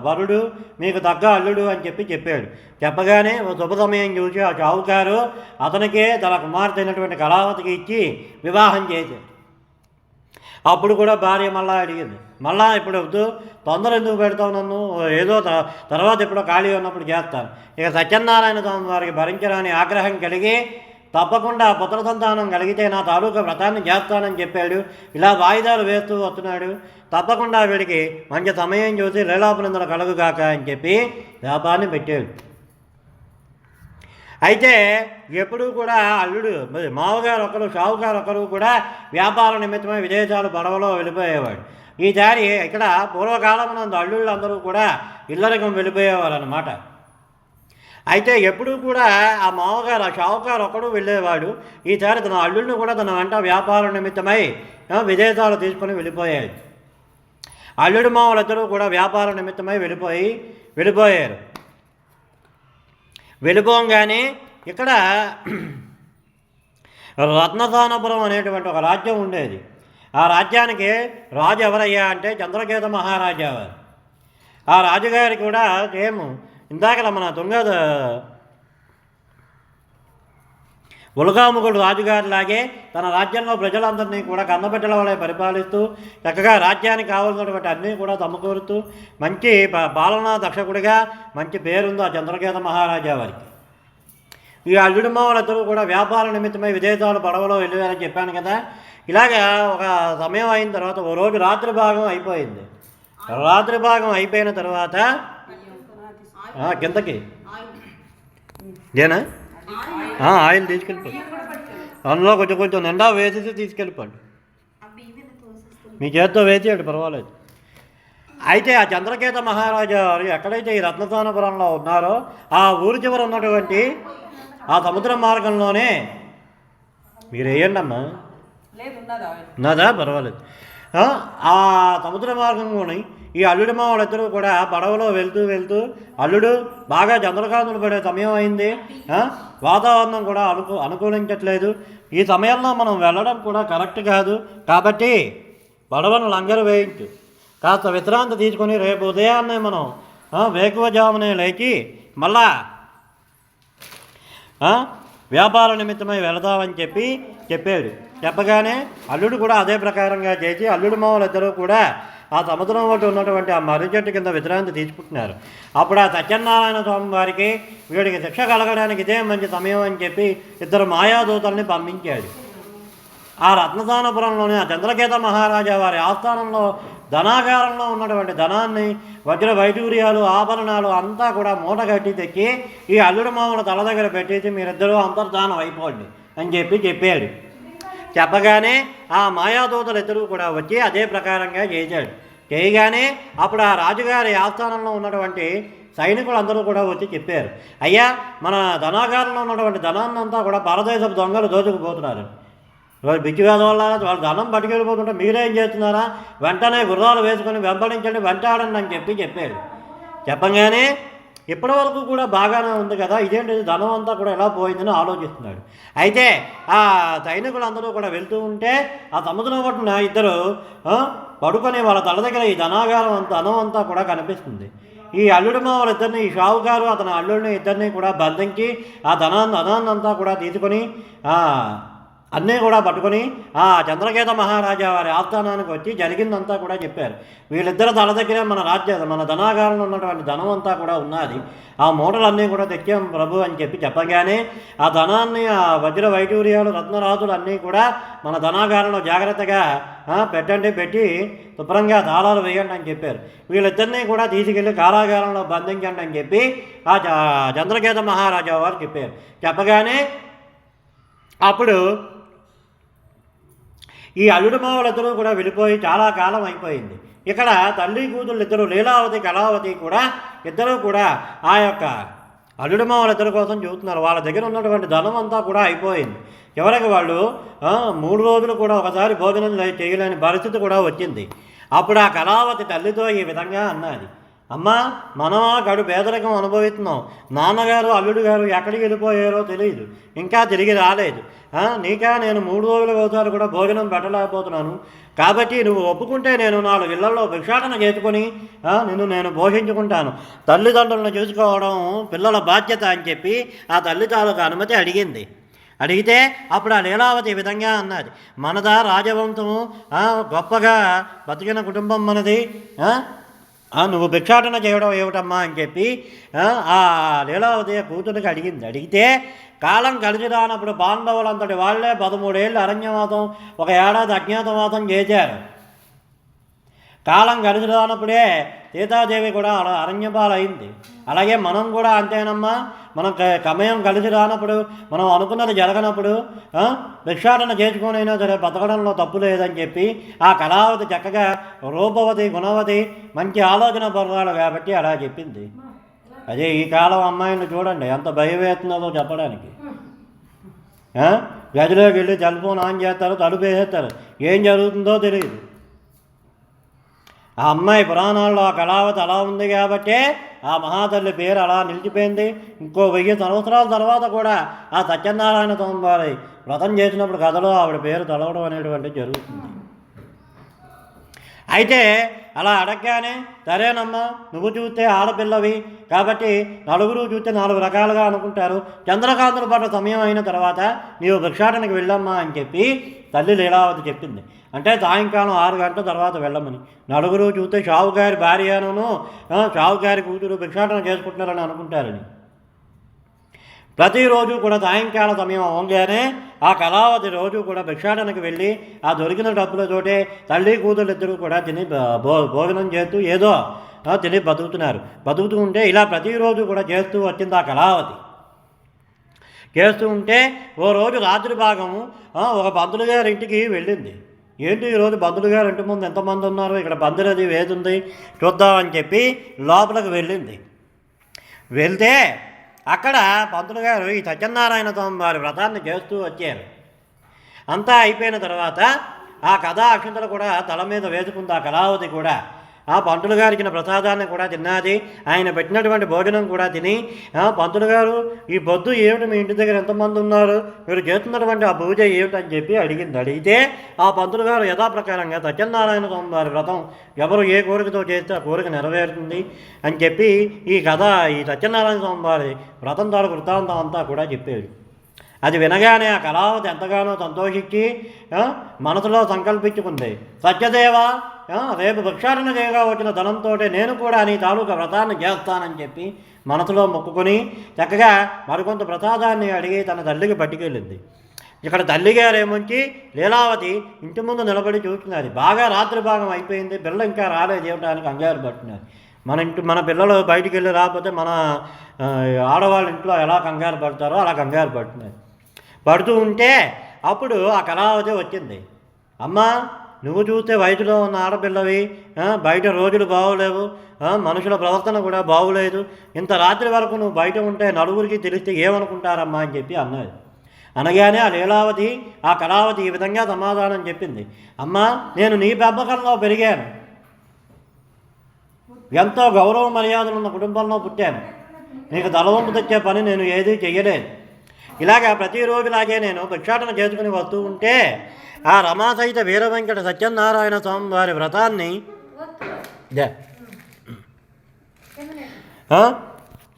వరుడు, మీకు తగ్గ అల్లుడు అని చెప్పాడు. చెప్పగానే ఓ శుభ సమయం చూసి ఆ షావుకారు అతనికే తన కుమార్తె అయినటువంటి కళావతికి ఇచ్చి వివాహం చేశాడు. అప్పుడు కూడా భార్య మళ్ళా అడిగింది, మళ్ళా ఇప్పుడు వద్దు, తొందర ఎందుకు పెడతావు నన్ను, ఏదో తర్వాత ఎప్పుడో ఖాళీ ఉన్నప్పుడు చేస్తాను. ఇక సత్యనారాయణ స్వామి వారికి భరించరాని ఆగ్రహం కలిగి తప్పకుండా పుత్ర సంతానం కలిగితే నా తాలూకా వ్రతాన్ని చేస్తానని చెప్పాడు. ఇలా వాయిదాలు వేస్తూ వస్తున్నాడు. తప్పకుండా వీడికి మంచి సమయం చూసి లీలాపనందన కలుగుగాక అని చెప్పి వ్యాపారాన్ని పెట్టాడు. అయితే ఎప్పుడూ కూడా అల్లుడు మావగారు ఒకరు, షావుగారు ఒకరు కూడా వ్యాపార నిమిత్తమై విదేశాలు పడవలో వెళ్ళిపోయేవాడు. ఈసారి ఇక్కడ పూర్వకాలమునందు అల్లుళ్ళు అందరూ కూడా ఇల్లరికం వెళ్ళిపోయేవారు అన్నమాట. అయితే ఎప్పుడూ కూడా ఆ మావగారు, ఆ షావుకారు ఒకడు వెళ్ళేవాడు. ఈసారి తన అల్లుడిని కూడా తన వెంట వ్యాపార నిమిత్తమై విదేశాలు తీసుకొని వెళ్ళిపోయాడు. అల్లుడు మావలిద్దరూ కూడా వ్యాపార నిమిత్తమై వెళ్ళిపోయారు. వెళ్ళిపోగానే ఇక్కడ రత్నసానపురం అనేటువంటి ఒక రాజ్యం ఉండేది. ఆ రాజ్యానికి రాజు ఎవరయ్యా అంటే చంద్రకేత మహారాజా వారు. ఆ రాజుగారి కూడా సేమ్ ఇందాక మన ఉలగాముగుడు రాజుగారిలాగే తన రాజ్యంలో ప్రజలందరినీ కూడా కన్నబిడ్డల వలె పరిపాలిస్తూ చక్కగా రాజ్యానికి కావాల్సినటువంటి అన్నీ కూడా సమకూరుతూ మంచి పాలనా దక్షకుడిగా మంచి పేరుంది ఆ చంద్రకేత మహారాజా వారికి. ఈ అల్లుడు మావలిద్దరూ కూడా వ్యాపార నిమిత్తమై విదేశాలు పడవలో వెళ్ళారని చెప్పాను కదా. ఇలాగా ఒక సమయం అయిన తర్వాత ఓ రోజు రాత్రి భాగం అయిపోయింది. రాత్రి భాగం అయిపోయిన తర్వాత కిందకి ఏనా ఆయిల్ తీసుకెళ్ళిపోండి, అందులో కొంచెం నిండా వేసేసి తీసుకెళ్ళిపోండి, మీ చేత్తో వేసేయండి పర్వాలేదు. అయితే ఆ చంద్రకేత మహారాజా వారు ఎక్కడైతే ఈ రత్నసానపురంలో ఉన్నారో ఆ ఊరి చివర ఉన్నటువంటి ఆ సముద్ర మార్గంలోనే మీరు వేయండి అమ్మా, ఉన్నదా పర్వాలేదు. ఆ సముద్ర మార్గంలోని ఈ అల్లుడి మావలిద్దరూ కూడా పడవలో వెళ్తూ అల్లుడు బాగా చంద్రకాంతులు పడే సమయం అయింది, వాతావరణం కూడా అనుకూలించట్లేదు, ఈ సమయంలో మనం వెళ్ళడం కూడా కరెక్ట్ కాదు, కాబట్టి పడవను లంగరు వేయించు, కాస్త విశ్రాంతి తీసుకొని రేపు ఉదయాన్నే మనం వేకువజామునే లేచి మళ్ళా వ్యాపార నిమిత్తమై వెళదామని చెప్పాడు. చెప్పగానే అల్లుడు కూడా అదే ప్రకారంగా చేసి అల్లుడు మామూలు ఇద్దరు కూడా ఆ సముద్రం ఒకటి ఉన్నటువంటి ఆ మర్రి చెట్టు కింద విశ్రాంతి తీసుకుంటున్నారు. అప్పుడు ఆ సత్యనారాయణ స్వామి వారికి వీడికి శిక్ష కలగడానికి ఇదే మంచి సమయం అని చెప్పి ఇద్దరు మాయాదూతల్ని పంపించాడు. ఆ రత్నదానపురంలోని ఆ చంద్రకేత మహారాజా వారి ఆస్థానంలో ధనాగారంలో ఉన్నటువంటి ధనాన్ని వజ్ర వైడూర్యాలు ఆభరణాలు అంతా కూడా మూట కట్టి తెచ్చి ఈ అల్లుడు మామూల తల దగ్గర పెట్టేసి మీరిద్దరూ అంతర్ధానం అయిపోండి అని చెప్పాడు. చెప్పగానే ఆ మాయాదూతలు ఇద్దరు కూడా వచ్చి అదే ప్రకారంగా చేశాడు. చేయగానే అప్పుడు ఆ రాజుగారి ఆస్థానంలో ఉన్నటువంటి సైనికులందరూ కూడా వచ్చి చెప్పారు, అయ్యా మన ధనాగారంలో ఉన్నటువంటి ధనాన్నంతా కూడా పరదేశపు దొంగలు దోచుకుపోతున్నారు. బిచ్చివేద వల్ల వాళ్ళు ధనం పట్టుకెళ్ళిపోతుంటే మీరేం చేస్తున్నారా, వెంటనే గుర్రాలు వేసుకొని వెంబడించండి, వెంటాడండి అని చెప్పాడు. చెప్పగానే ఇప్పటి వరకు కూడా బాగానే ఉంది కదా, ఇదేంటి ధనం అంతా కూడా ఎలా పోయిందని ఆలోచిస్తున్నాడు. అయితే ఆ సైనికులందరూ కూడా వెళ్తూ ఉంటే ఆ సముద్రం ఒడ్డున ఇద్దరు పడుకొని వాళ్ళ తల దగ్గర ఈ ధనాగారం ధనం అంతా కూడా కనిపిస్తుంది. ఈ అల్లుడు మామూలు ఇద్దరిని, ఈ షావుకారు అతని అల్లుడిని ఇద్దరిని కూడా బంధించి ఆ ధనాన్నంతా కూడా తీసుకొని అన్నీ కూడా పట్టుకొని ఆ చంద్రకేత మహారాజా వారి ఆస్థానానికి వచ్చి జరిగిందంతా కూడా చెప్పారు. వీళ్ళిద్దరు తల దగ్గరే మన ధనాగారంలో ఉన్నటువంటి ధనం అంతా కూడా ఉన్నది, ఆ మూటలన్నీ కూడా తెచ్చాం ప్రభు అని చెప్పగానే ఆ ధనాన్ని ఆ వజ్ర వైడూర్యాలు రత్నరాజులు అన్నీ కూడా మన ధనాగారంలో జాగ్రత్తగా పెట్టి శుభ్రంగా తాళాలు వేయండి అని చెప్పారు. వీళ్ళిద్దరినీ కూడా తీసుకెళ్ళి కారాగారంలో బంధించండి అని చెప్పి ఆ చంద్రకేత మహారాజా వారు చెప్పారు. చెప్పగానే అప్పుడు ఈ అల్లుడు మామూలిద్దరూ కూడా వెళ్ళిపోయి చాలా కాలం అయిపోయింది. ఇక్కడ తల్లి కూతుళ్ళు ఇద్దరు లీలావతి కళావతి కూడా ఇద్దరూ కూడా ఆ యొక్క అల్లుడు మామూలిద్దరి కోసం చూస్తున్నారు. వాళ్ళ దగ్గర ఉన్నటువంటి ధనం అంతా కూడా అయిపోయింది. చివరికి వాళ్ళు 3 రోజులు కూడా ఒకసారి భోజనం చేయలేని పరిస్థితి కూడా వచ్చింది. అప్పుడు ఆ కళావతి తల్లితో ఈ విధంగా అన్నది, అమ్మా మనం గడు పేదరికం అనుభవిస్తున్నాం, నాన్నగారు అల్లుడు గారు ఎక్కడికి వెళ్ళిపోయారో తెలియదు, ఇంకా తిరిగి రాలేదు, నీకా నేను 3 రోజుల ఒకసారి కూడా భోజనం పెట్టలేకపోతున్నాను, కాబట్టి నువ్వు ఒప్పుకుంటే నేను 4 ఇళ్లలో భిక్షాటన చేసుకొని నేను పోషించుకుంటాను, తల్లిదండ్రులను చూసుకోవడం పిల్లల బాధ్యత అని చెప్పి ఆ తల్లి తాలూకు అనుమతి అడిగింది. అడిగితే అప్పుడు ఆ లీలావతి ఈ విధంగా అన్నది, మనదా రాజవంశము, గొప్పగా బతికిన కుటుంబం మనది, నువ్వు భిక్షాటన చేయడం ఏమిటమ్మా అని చెప్పి ఆ లీలావతి కూతురికి అడిగింది. అడిగితే కాలం కలిసి రానప్పుడు పాండవులంతటి వాళ్లే 13 ఏళ్ళు అరణ్యవాసం, 1 ఏడాది అజ్ఞాతవాసం చేశారు. కాలం కలిసి రానప్పుడే సీతాదేవి కూడా అరణ్యపాలైంది. అలాగే మనం కూడా అంతేనమ్మా, మనం సమయం కలిసి రానప్పుడు, మనం అనుకున్నది జరగనప్పుడు భిక్షాటన చేసుకొనైనా సరే బతకడంలో తప్పు లేదని చెప్పి ఆ కళావతి చక్కగా రూపవతి గుణవతి మంచి ఆలోచన పర్వాలు కాబట్టి అలా చెప్పింది. అదే ఈ కాలం అమ్మాయిని చూడండి ఎంత భయవేస్తున్నదో చెప్పడానికి. గదిలోకి వెళ్ళి తలుపు ఆన్ చేస్తారు, తలుపు వేసేస్తారు, ఏం జరుగుతుందో తెలియదు. ఆ అమ్మాయి పురాణాల్లో ఆ కళావతి అలా ఉంది కాబట్టే ఆ మహాతల్లి పేరు అలా నిలిచిపోయింది. ఇంకో 1000 సంవత్సరాల తర్వాత కూడా ఆ సత్యనారాయణ స్వామి వారి వ్రతం చేసినప్పుడు కథలో ఆవిడ పేరు తలవడం అనేటువంటిది జరుగుతుంది. అయితే అలా అడగగానే సరేనమ్మా, నువ్వు చూస్తే ఆడపిల్లవి కాబట్టి నలుగురు చూస్తే 4 రకాలుగా అనుకుంటారు, చంద్రకాంతుల పట్ల సమయం అయిన తర్వాత నీవు భిక్షాటనకి వెళ్ళమ్మా అని చెప్పి తల్లి లీలావతి చెప్పింది. అంటే సాయంకాలం 6 గంటల తర్వాత వెళ్ళమని. నలుగురు చూస్తే షావుగారి భార్యను షావుగారి కూతురు భిక్షాటన చేసుకుంటున్నారని అనుకుంటారని. ప్రతిరోజు కూడా సాయంకాల సమయం అవ్వగానే ఆ కళావతి రోజు కూడా భిక్షాటనకి వెళ్ళి ఆ దొరికిన డబ్బులతోటే తల్లి కూతురు ఇద్దరు కూడా తిని భోజనం చేస్తూ ఏదో తిని బతుకుతూ ఉంటే ఇలా ప్రతిరోజు కూడా చేస్తూ వచ్చింది ఆ కళావతి. చేస్తూ ఉంటే ఓ రోజు రాత్రి భాగము ఒక పంతులు గారి ఇంటికి వెళ్ళింది. ఏంటి ఈరోజు పంతులు గారి ఇంటి ముందు ఎంతమంది ఉన్నారు, ఇక్కడ పందిరది వేదుంది చూద్దామని చెప్పి లోపలికి వెళ్ళింది. వెళ్తే అక్కడ పంతులు గారు ఈ సత్యనారాయణ స్వామి వారి వ్రతాన్ని చేస్తూ వచ్చారు. అంతా అయిపోయిన తర్వాత ఆ కథా అక్షంతలు కూడా తల మీద వేసుకుంది ఆ కళావతి కూడా. ఆ పంతులు గారు ఇచ్చిన ప్రసాదాన్ని కూడా తిన్నది, ఆయన పెట్టినటువంటి భోజనం కూడా తిని పంతులు గారు ఈ పొద్దు ఏమిటి, మీ ఇంటి దగ్గర ఎంతమంది ఉన్నారు, మీరు చేస్తున్నటువంటి ఆ పూజ ఏమిటని చెప్పి అడిగింది. అడిగితే ఆ పంతులు గారు యథాప్రకారంగా సత్యనారాయణ స్వామి వారి వ్రతం ఎవరు ఏ కోరికతో చేస్తే ఆ కోరిక నెరవేరుతుంది అని చెప్పి ఈ కథ ఈ సత్యనారాయణ స్వామి వారి వ్రతం తాలూకు వృత్తాంతం అంతా కూడా చెప్పాడు. అది వినగానే ఆ కళావతి ఎంతగానో సంతోషించి మనసులో సంకల్పించుకుంది, సత్యదేవ రేపు భిక్షాటన చేయగా వచ్చిన ధనంతో నేను కూడా నీ తాలూకా వ్రతాన్ని చేస్తానని చెప్పి మనసులో మొక్కుకొని చక్కగా మరికొంత ప్రసాదాన్ని అడిగి తన తల్లికి పట్టుకెళ్ళింది. ఇక్కడ తల్లిగారు ఏమొచ్చి లీలావతి ఇంటి ముందు నిలబడి చూస్తున్నది. బాగా రాత్రి భాగం అయిపోయింది, పిల్ల ఇంకా రాలేదు ఇవ్వడానికి కంగారు పడుతున్నది. మన పిల్లలు బయటికి వెళ్ళి రాకపోతే మన ఆడవాళ్ళ ఇంట్లో ఎలా కంగారు పడతారో అలా కంగారు పడుతున్నది. పడుతూ ఉంటే అప్పుడు ఆ కళావతి వచ్చింది. అమ్మా, నువ్వు చూస్తే వయసులో ఉన్న ఆడపిల్లవి, బయట రోజులు బాగోలేవు, మనుషుల ప్రవర్తన కూడా బాగోలేదు, ఇంత రాత్రి వరకు నువ్వు బయట ఉంటే నలుగురికి తెలిస్తే ఏమనుకుంటారమ్మా అని చెప్పి అన్నది. అనగానే ఆ లీలావతి ఆ కళావతి ఈ విధంగా సమాధానం చెప్పింది. అమ్మా, నేను నీ పెంపకంలో పెరిగాను, ఎంతో గౌరవ మర్యాదలు ఉన్న కుటుంబంలో పుట్టాను, నీకు తలవంపు తెచ్చే పని నేను ఏదీ చెయ్యలేదు. ఇలాగా ప్రతిరోజులాగే నేను భిక్షాటన చేసుకుని వస్తూ ఉంటే ఆ రమాసహిత వీర వెంకట సత్యనారాయణ స్వామి వారి వ్రతాన్ని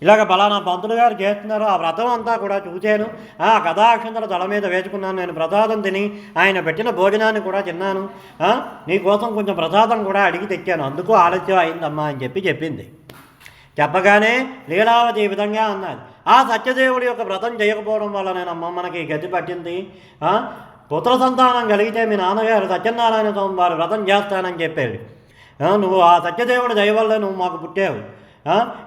ఇలాగ ఫలానా పంతులు గారు చేస్తున్నారు, ఆ వ్రతం అంతా కూడా చూశాను, ఆ కథాక్షంతల తల మీద వేసుకున్నాను, నేను ప్రసాదం తిని ఆయన పెట్టిన భోజనాన్ని కూడా తిన్నాను, నీకోసం కొంచెం ప్రసాదం కూడా అడిగి తెచ్చాను, అందుకు ఆలస్యం అయిందమ్మా అని చెప్పింది. చెప్పగానే లీలావతి ఈ విధంగా అన్నది, ఆ సత్యదేవుడి యొక్క వ్రతం చేయకపోవడం వల్ల నేనమ్మ మనకి గతి పట్టింది, పుత్ర సంతానం కలిగితే మీ నాన్నగారు సత్యనారాయణ స్వామి వారి వ్రతం చేస్తానని చెప్పాడు, నువ్వు ఆ సత్యదేవుడి దయ వల్ల నువ్వు మాకు పుట్టావు,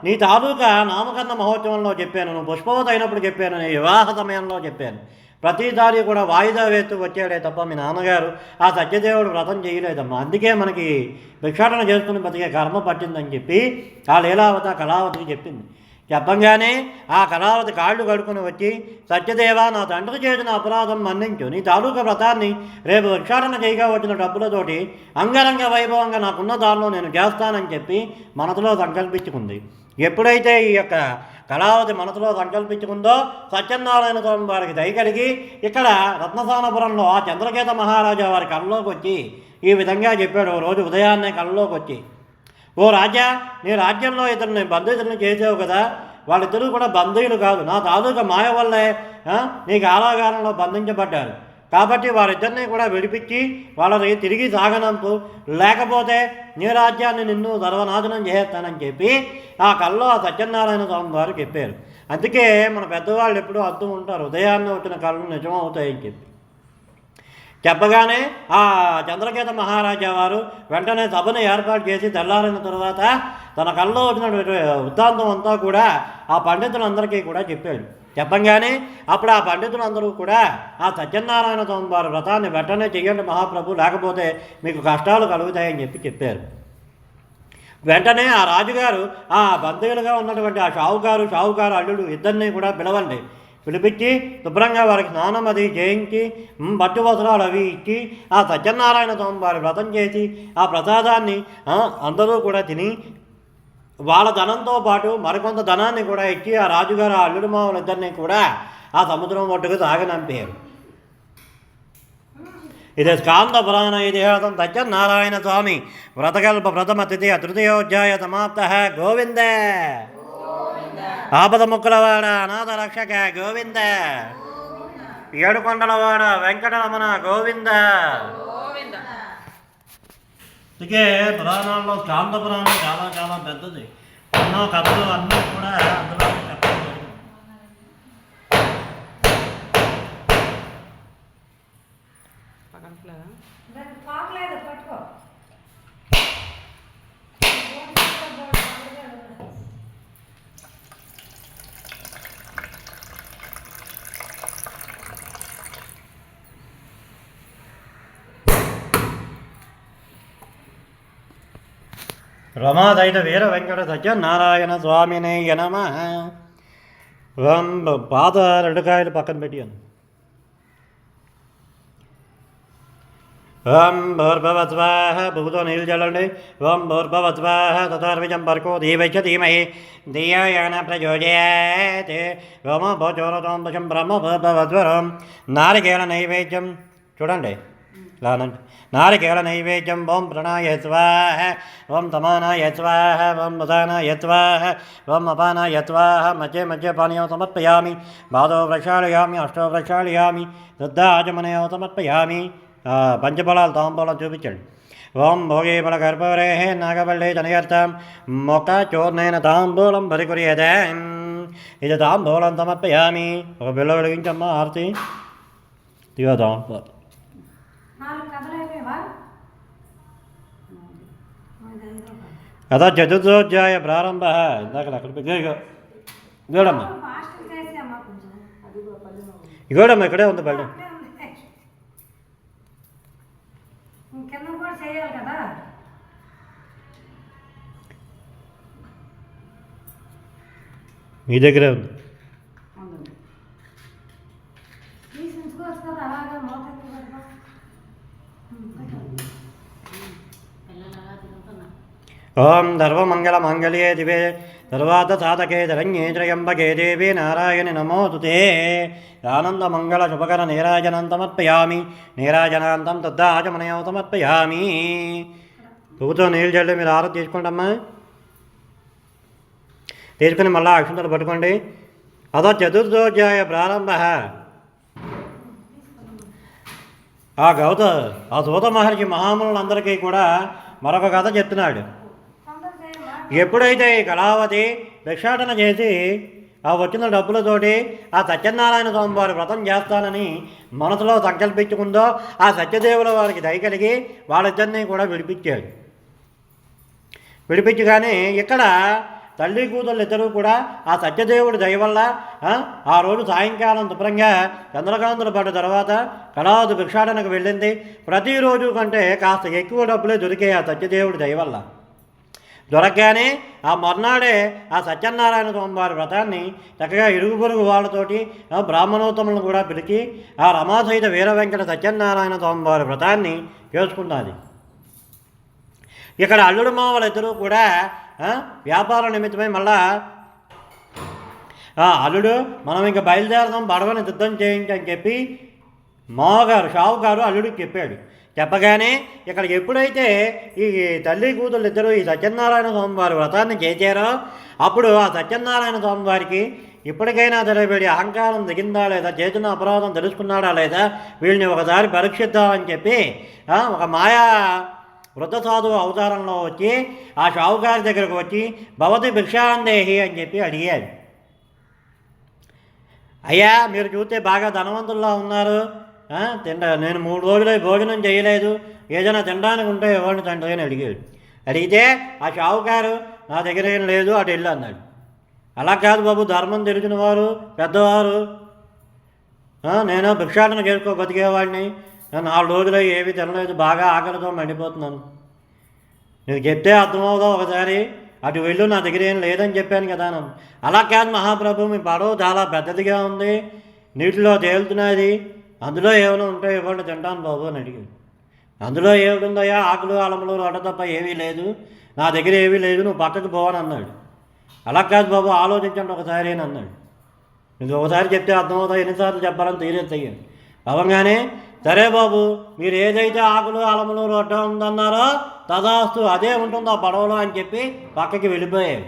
నీ తాలూకా నామకరణ మహోత్సవంలో చెప్పాను, నువ్వు పుష్పవతి అయినప్పుడు చెప్పాను, నీ వివాహ సమయంలో చెప్పాను, ప్రతిసారి కూడా వాయిదా వేస్తూ వచ్చాడే తప్ప మీ నాన్నగారు ఆ సత్యదేవుడు వ్రతం చేయలేదమ్మా, అందుకే మనకి భిక్షాటన చేసుకుని బతికే కర్మ పట్టిందని చెప్పి ఆ లీలావతి ఆ కళావతికి చెప్పింది. చెప్పంగానే ఆ కళావతి కాళ్ళు కడుక్కుని వచ్చి, సత్యదేవ, నా తండ్రి చేసిన అపరాధం మన్నించు, నీ తాలూకా వ్రతాన్ని రేపు భిక్షాటన చేయగా వచ్చిన డబ్బులతోటి అంగరంగ వైభవంగా నాకున్న దారిలో నేను చేస్తానని చెప్పి మనసులో సంకల్పించుకుంది. ఎప్పుడైతే ఈ యొక్క కళావతి మనసులో సంకల్పించుకుందో సత్యనారాయణ స్వామి వారికి దయ కలిగి ఇక్కడ రత్నసానపురంలో ఆ చంద్రకేత మహారాజా వారి కళ్ళలోకి వచ్చి ఈ విధంగా చెప్పాడు. ఓ రోజు ఉదయాన్నే కళ్ళలోకి వచ్చి, ఓ రాజా, నీ రాజ్యంలో ఇతరుని బంధువులను చేసావు కదా, వాళ్ళిద్దరూ కూడా బంధువులు కాదు, నా తాలూకా మాయ వల్లే నీకు ఆలాగారంలో బంధించబడ్డారు, కాబట్టి వారిద్దరినీ కూడా విడిపించి వాళ్ళని తిరిగి సాగనంపు, లేకపోతే నీ రాజ్యాన్ని నిన్ను సర్వనాశనం చేస్తానని చెప్పి ఆ కల్లో ఆ సత్యనారాయణ స్వామి వారు చెప్పారు. అందుకే మన పెద్దవాళ్ళు ఎప్పుడూ అర్థం ఉంటారు, ఉదయాన్నే వచ్చిన కళ్ళు నిజమవుతాయని చెప్పి. చెప్పగానే ఆ చంద్రకేత మహారాజా వారు వెంటనే సభను ఏర్పాటు చేసి తెల్లారిన తర్వాత తన కళ్ళలో వచ్చిన వృత్తాంతం అంతా కూడా ఆ పండితులందరికీ కూడా చెప్పాడు. చెప్పంగానే అప్పుడు ఆ పండితులందరూ కూడా ఆ సత్యనారాయణ స్వామి వారి వ్రతాన్ని వెంటనే చెయ్యండి మహాప్రభు, లేకపోతే మీకు కష్టాలు కలుగుతాయని చెప్పారు. వెంటనే ఆ రాజుగారు ఆ బంధువులుగా ఉన్నటువంటి ఆ షావుకారు అల్లుడు ఇద్దరిని కూడా పిలవండి, పిలిపించి శుభ్రంగా వారికి స్నానం అది చేయించి పట్టు వస్త్రాలు అవి ఇచ్చి ఆ సత్యనారాయణ స్వామి వారి వ్రతం చేసి ఆ ప్రసాదాన్ని అందరూ కూడా తిని వాళ్ళ ధనంతో పాటు మరికొంత ధనాన్ని కూడా ఇచ్చి ఆ రాజుగారు ఆ అల్లుడు మామూలు ఇద్దరిని కూడా ఆ సముద్రం ఒడ్డుకు సాగనంపారు. ఇది స్కాంద పురాణ ఇతిహాసం సత్యనారాయణ స్వామి వ్రతకల్ప ప్రథమ తిథి తృతీయోధ్యాయ సమాప్త. గోవింద ఆపద ముక్కులవాడ అనాథ రక్షక గోవింద, ఏడుకొండలవాడ వెంకటరమణ గోవింద. అందుకే పురాణాల్లో స్కాంద పురాణం చాలా చాలా పెద్దది, ఎన్నో కథలు అన్నీ కూడా అందులో చెప్పడం జరిగింది. రమాదైత వీర వెంకట సత్యనారాయణ స్వామినే నమః. పాత రెండుకాయలు పక్కన పెట్టాను. ఓం భూర్భవస్వాహ, భూతో నీళ్ళు చల్లండి. ఓం భూర్భవస్వాహ తథార్విజం పర్కో దీవైచ ధీమహి ధియోయోన ప్రచోదయాత్. ఓమ భోచోరతం దశం బ్రహ్మ భూర్భవస్వరం. నారికేళ నైవేద్యం చూడండి, లానండి నారికేళ నైవేద్యం ఓం ప్రణాయ స్వాహ ఓం తమానాయ స్వాహ ఓం ఉదానాయ స్వాహ ఓం అపానాయ స్వాహ మధ్య మధ్య పానీయం సమర్పయామి బాధో ప్రక్షాళయామి అష్టో ప్రక్షాళయామి దుద్ధాచమనయో సమర్పయామి పంచబలాలు తాంబూలం చూపించండి ఓం భోగే బల కర్పూరే నాగవల్లే జనయర్థం మొక్క చూర్ణైన తాంబూలం పరికుర్యతే ఇది తాంబూలం సమర్పయామి ఒక బిల్ల వెలిగించమ్మా ఆర్తి ఇదిగో తాంబూలం కదా చతుర్థోధ్యాయ ప్రారంభ ఇందాక అక్కడ ఇగోడమ్మా ఇగోడమ్మా ఇక్కడే ఉంది బళ్ళు మీ దగ్గరే ఉంది ఓం ధర్వమంగళమాంగళ్యే దివే సర్వార్థ సాధకే ధరణ్యే త్రయంబకే దేవీ నారాయణి నమోస్తుతే ఆనందమంగళ శుభకర నీరాజనం సమర్పయామి నీరాజనాంతం తద్దాచమనయం సమర్పయామి పువ్వుతో నీళ్ళు చల్లి మీరు ఆరతి తీసుకుంటమ్మా తీసుకుని మళ్ళీ అక్షంతలు పట్టుకోండి అదో చతుర్థోధ్యాయ ప్రారంభ ఆ సూత మహర్షి మహామునులందరికీ కూడా మరొక కథ చెప్తున్నాడు. ఎప్పుడైతే ఈ కళావతి భిక్షాటన చేసి ఆ వచ్చిన డబ్బులతోటి ఆ సత్యనారాయణ స్వామి వారి వ్రతం చేస్తానని మనసులో సంకల్పించుకుందో ఆ సత్యదేవుల వారికి దయ కలిగి వాళ్ళిద్దరినీ కూడా విడిపించాడు. విడిపించగానే ఇక్కడ తల్లి కూతుళ్ళు ఇద్దరూ కూడా ఆ సత్యదేవుడి దయ వల్ల ఆ రోజు సాయంకాలం శుభ్రంగా చంద్రకాంతులు పడ్డ తర్వాత కళావతి భిక్షాటనకు వెళ్ళింది. ప్రతిరోజు కంటే కాస్త ఎక్కువ డబ్బులే దొరికాయి ఆ సత్యదేవుడి దయ వల్ల. దొరకగానే ఆ మర్నాడే ఆ సత్యనారాయణ స్వామివారి వ్రతాన్ని చక్కగా ఇరుగు పొరుగు వాళ్ళతోటి బ్రాహ్మణోత్తములను కూడా పిలిచి ఆ రమాసహిత వీర వెంకట సత్యనారాయణ స్వామివారి వ్రతాన్ని చేసుకున్నది. ఇక్కడ అల్లుడు మావలిద్దరూ కూడా వ్యాపార నిమిత్తమై మళ్ళా అల్లుడు మనం ఇంకా బయలుదేరదాం బడవని సిద్ధం చేయించని చెప్పి మావగారు షావుగారు అల్లుడికి చెప్పాడు. చెప్పగానే ఇక్కడ ఎప్పుడైతే ఈ తల్లి కూతుళ్ళు ఇద్దరు ఈ సత్యనారాయణ స్వామివారి వ్రతాన్ని చేశారో అప్పుడు ఆ సత్యనారాయణ స్వామివారికి ఇప్పటికైనా తెలియబడి అహంకారం దిగిందా లేదా, చేసిన అపరాధం తెలుసుకున్నాడా లేదా, వీళ్ళని ఒకసారి పరీక్షిద్దామని చెప్పి ఒక మాయా వృద్ధ సాధువు అవతారంలో వచ్చి ఆ షావుగారి దగ్గరకు వచ్చి భవతి భిక్షాందేహి అని చెప్పి అడిగాడు. అయ్యా మీరు చూస్తే బాగా ధనవంతుల్లో ఉన్నారు, నేను 3 రోజులు భోజనం చేయలేదు, ఏదైనా తినడానికి ఉంటే ఎవరిని తండ్రి అని అడిగాడు. అడిగితే ఆ షావుకారు నా దగ్గర ఏం లేదు అటు వెళ్ళు అన్నాడు. అలా కాదు బాబు, ధర్మం తెలిసిన వారు పెద్దవారు, నేను భిక్షాటన చేసుకో బతికేవాడిని, 4 రోజులు ఏమీ తినలేదు, బాగా ఆకలితో మండిపోతున్నాను, నీకు చెప్తే అర్థమవుదా ఒకసారి, అటు వెళ్ళు నా దగ్గర ఏం లేదని చెప్పాను కదా. అలా కాదు మహాప్రభు, మీ పడవ చాలా పెద్దదిగా ఉంది, నీటిలో తేలుతున్నది, అందులో ఏమైనా ఉంటే ఇవ్వండి తింటాను బాబు అని అడిగాడు. అందులో ఏమిటిందయ్యా, ఆకులు అలములు రొట్ట తప్ప ఏమీ లేదు, నా దగ్గర ఏమీ లేదు, నువ్వు పక్కకు పోవని అన్నాడు. అలా కాదు బాబు ఆలోచించండి ఒకసారి అని అన్నాడు. నీకు ఒకసారి చెప్తే అర్థమవుతా, ఎన్నిసార్లు చెప్పాలని తీరేస్తాయ్యాడు. అవ్వగానే సరే బాబు, మీరు ఏదైతే ఆకులు అలములు రొట్ట ఉందన్నారో తదాస్తు అదే ఉంటుంది ఆ పడవలో అని చెప్పి పక్కకి వెళ్ళిపోయాడు.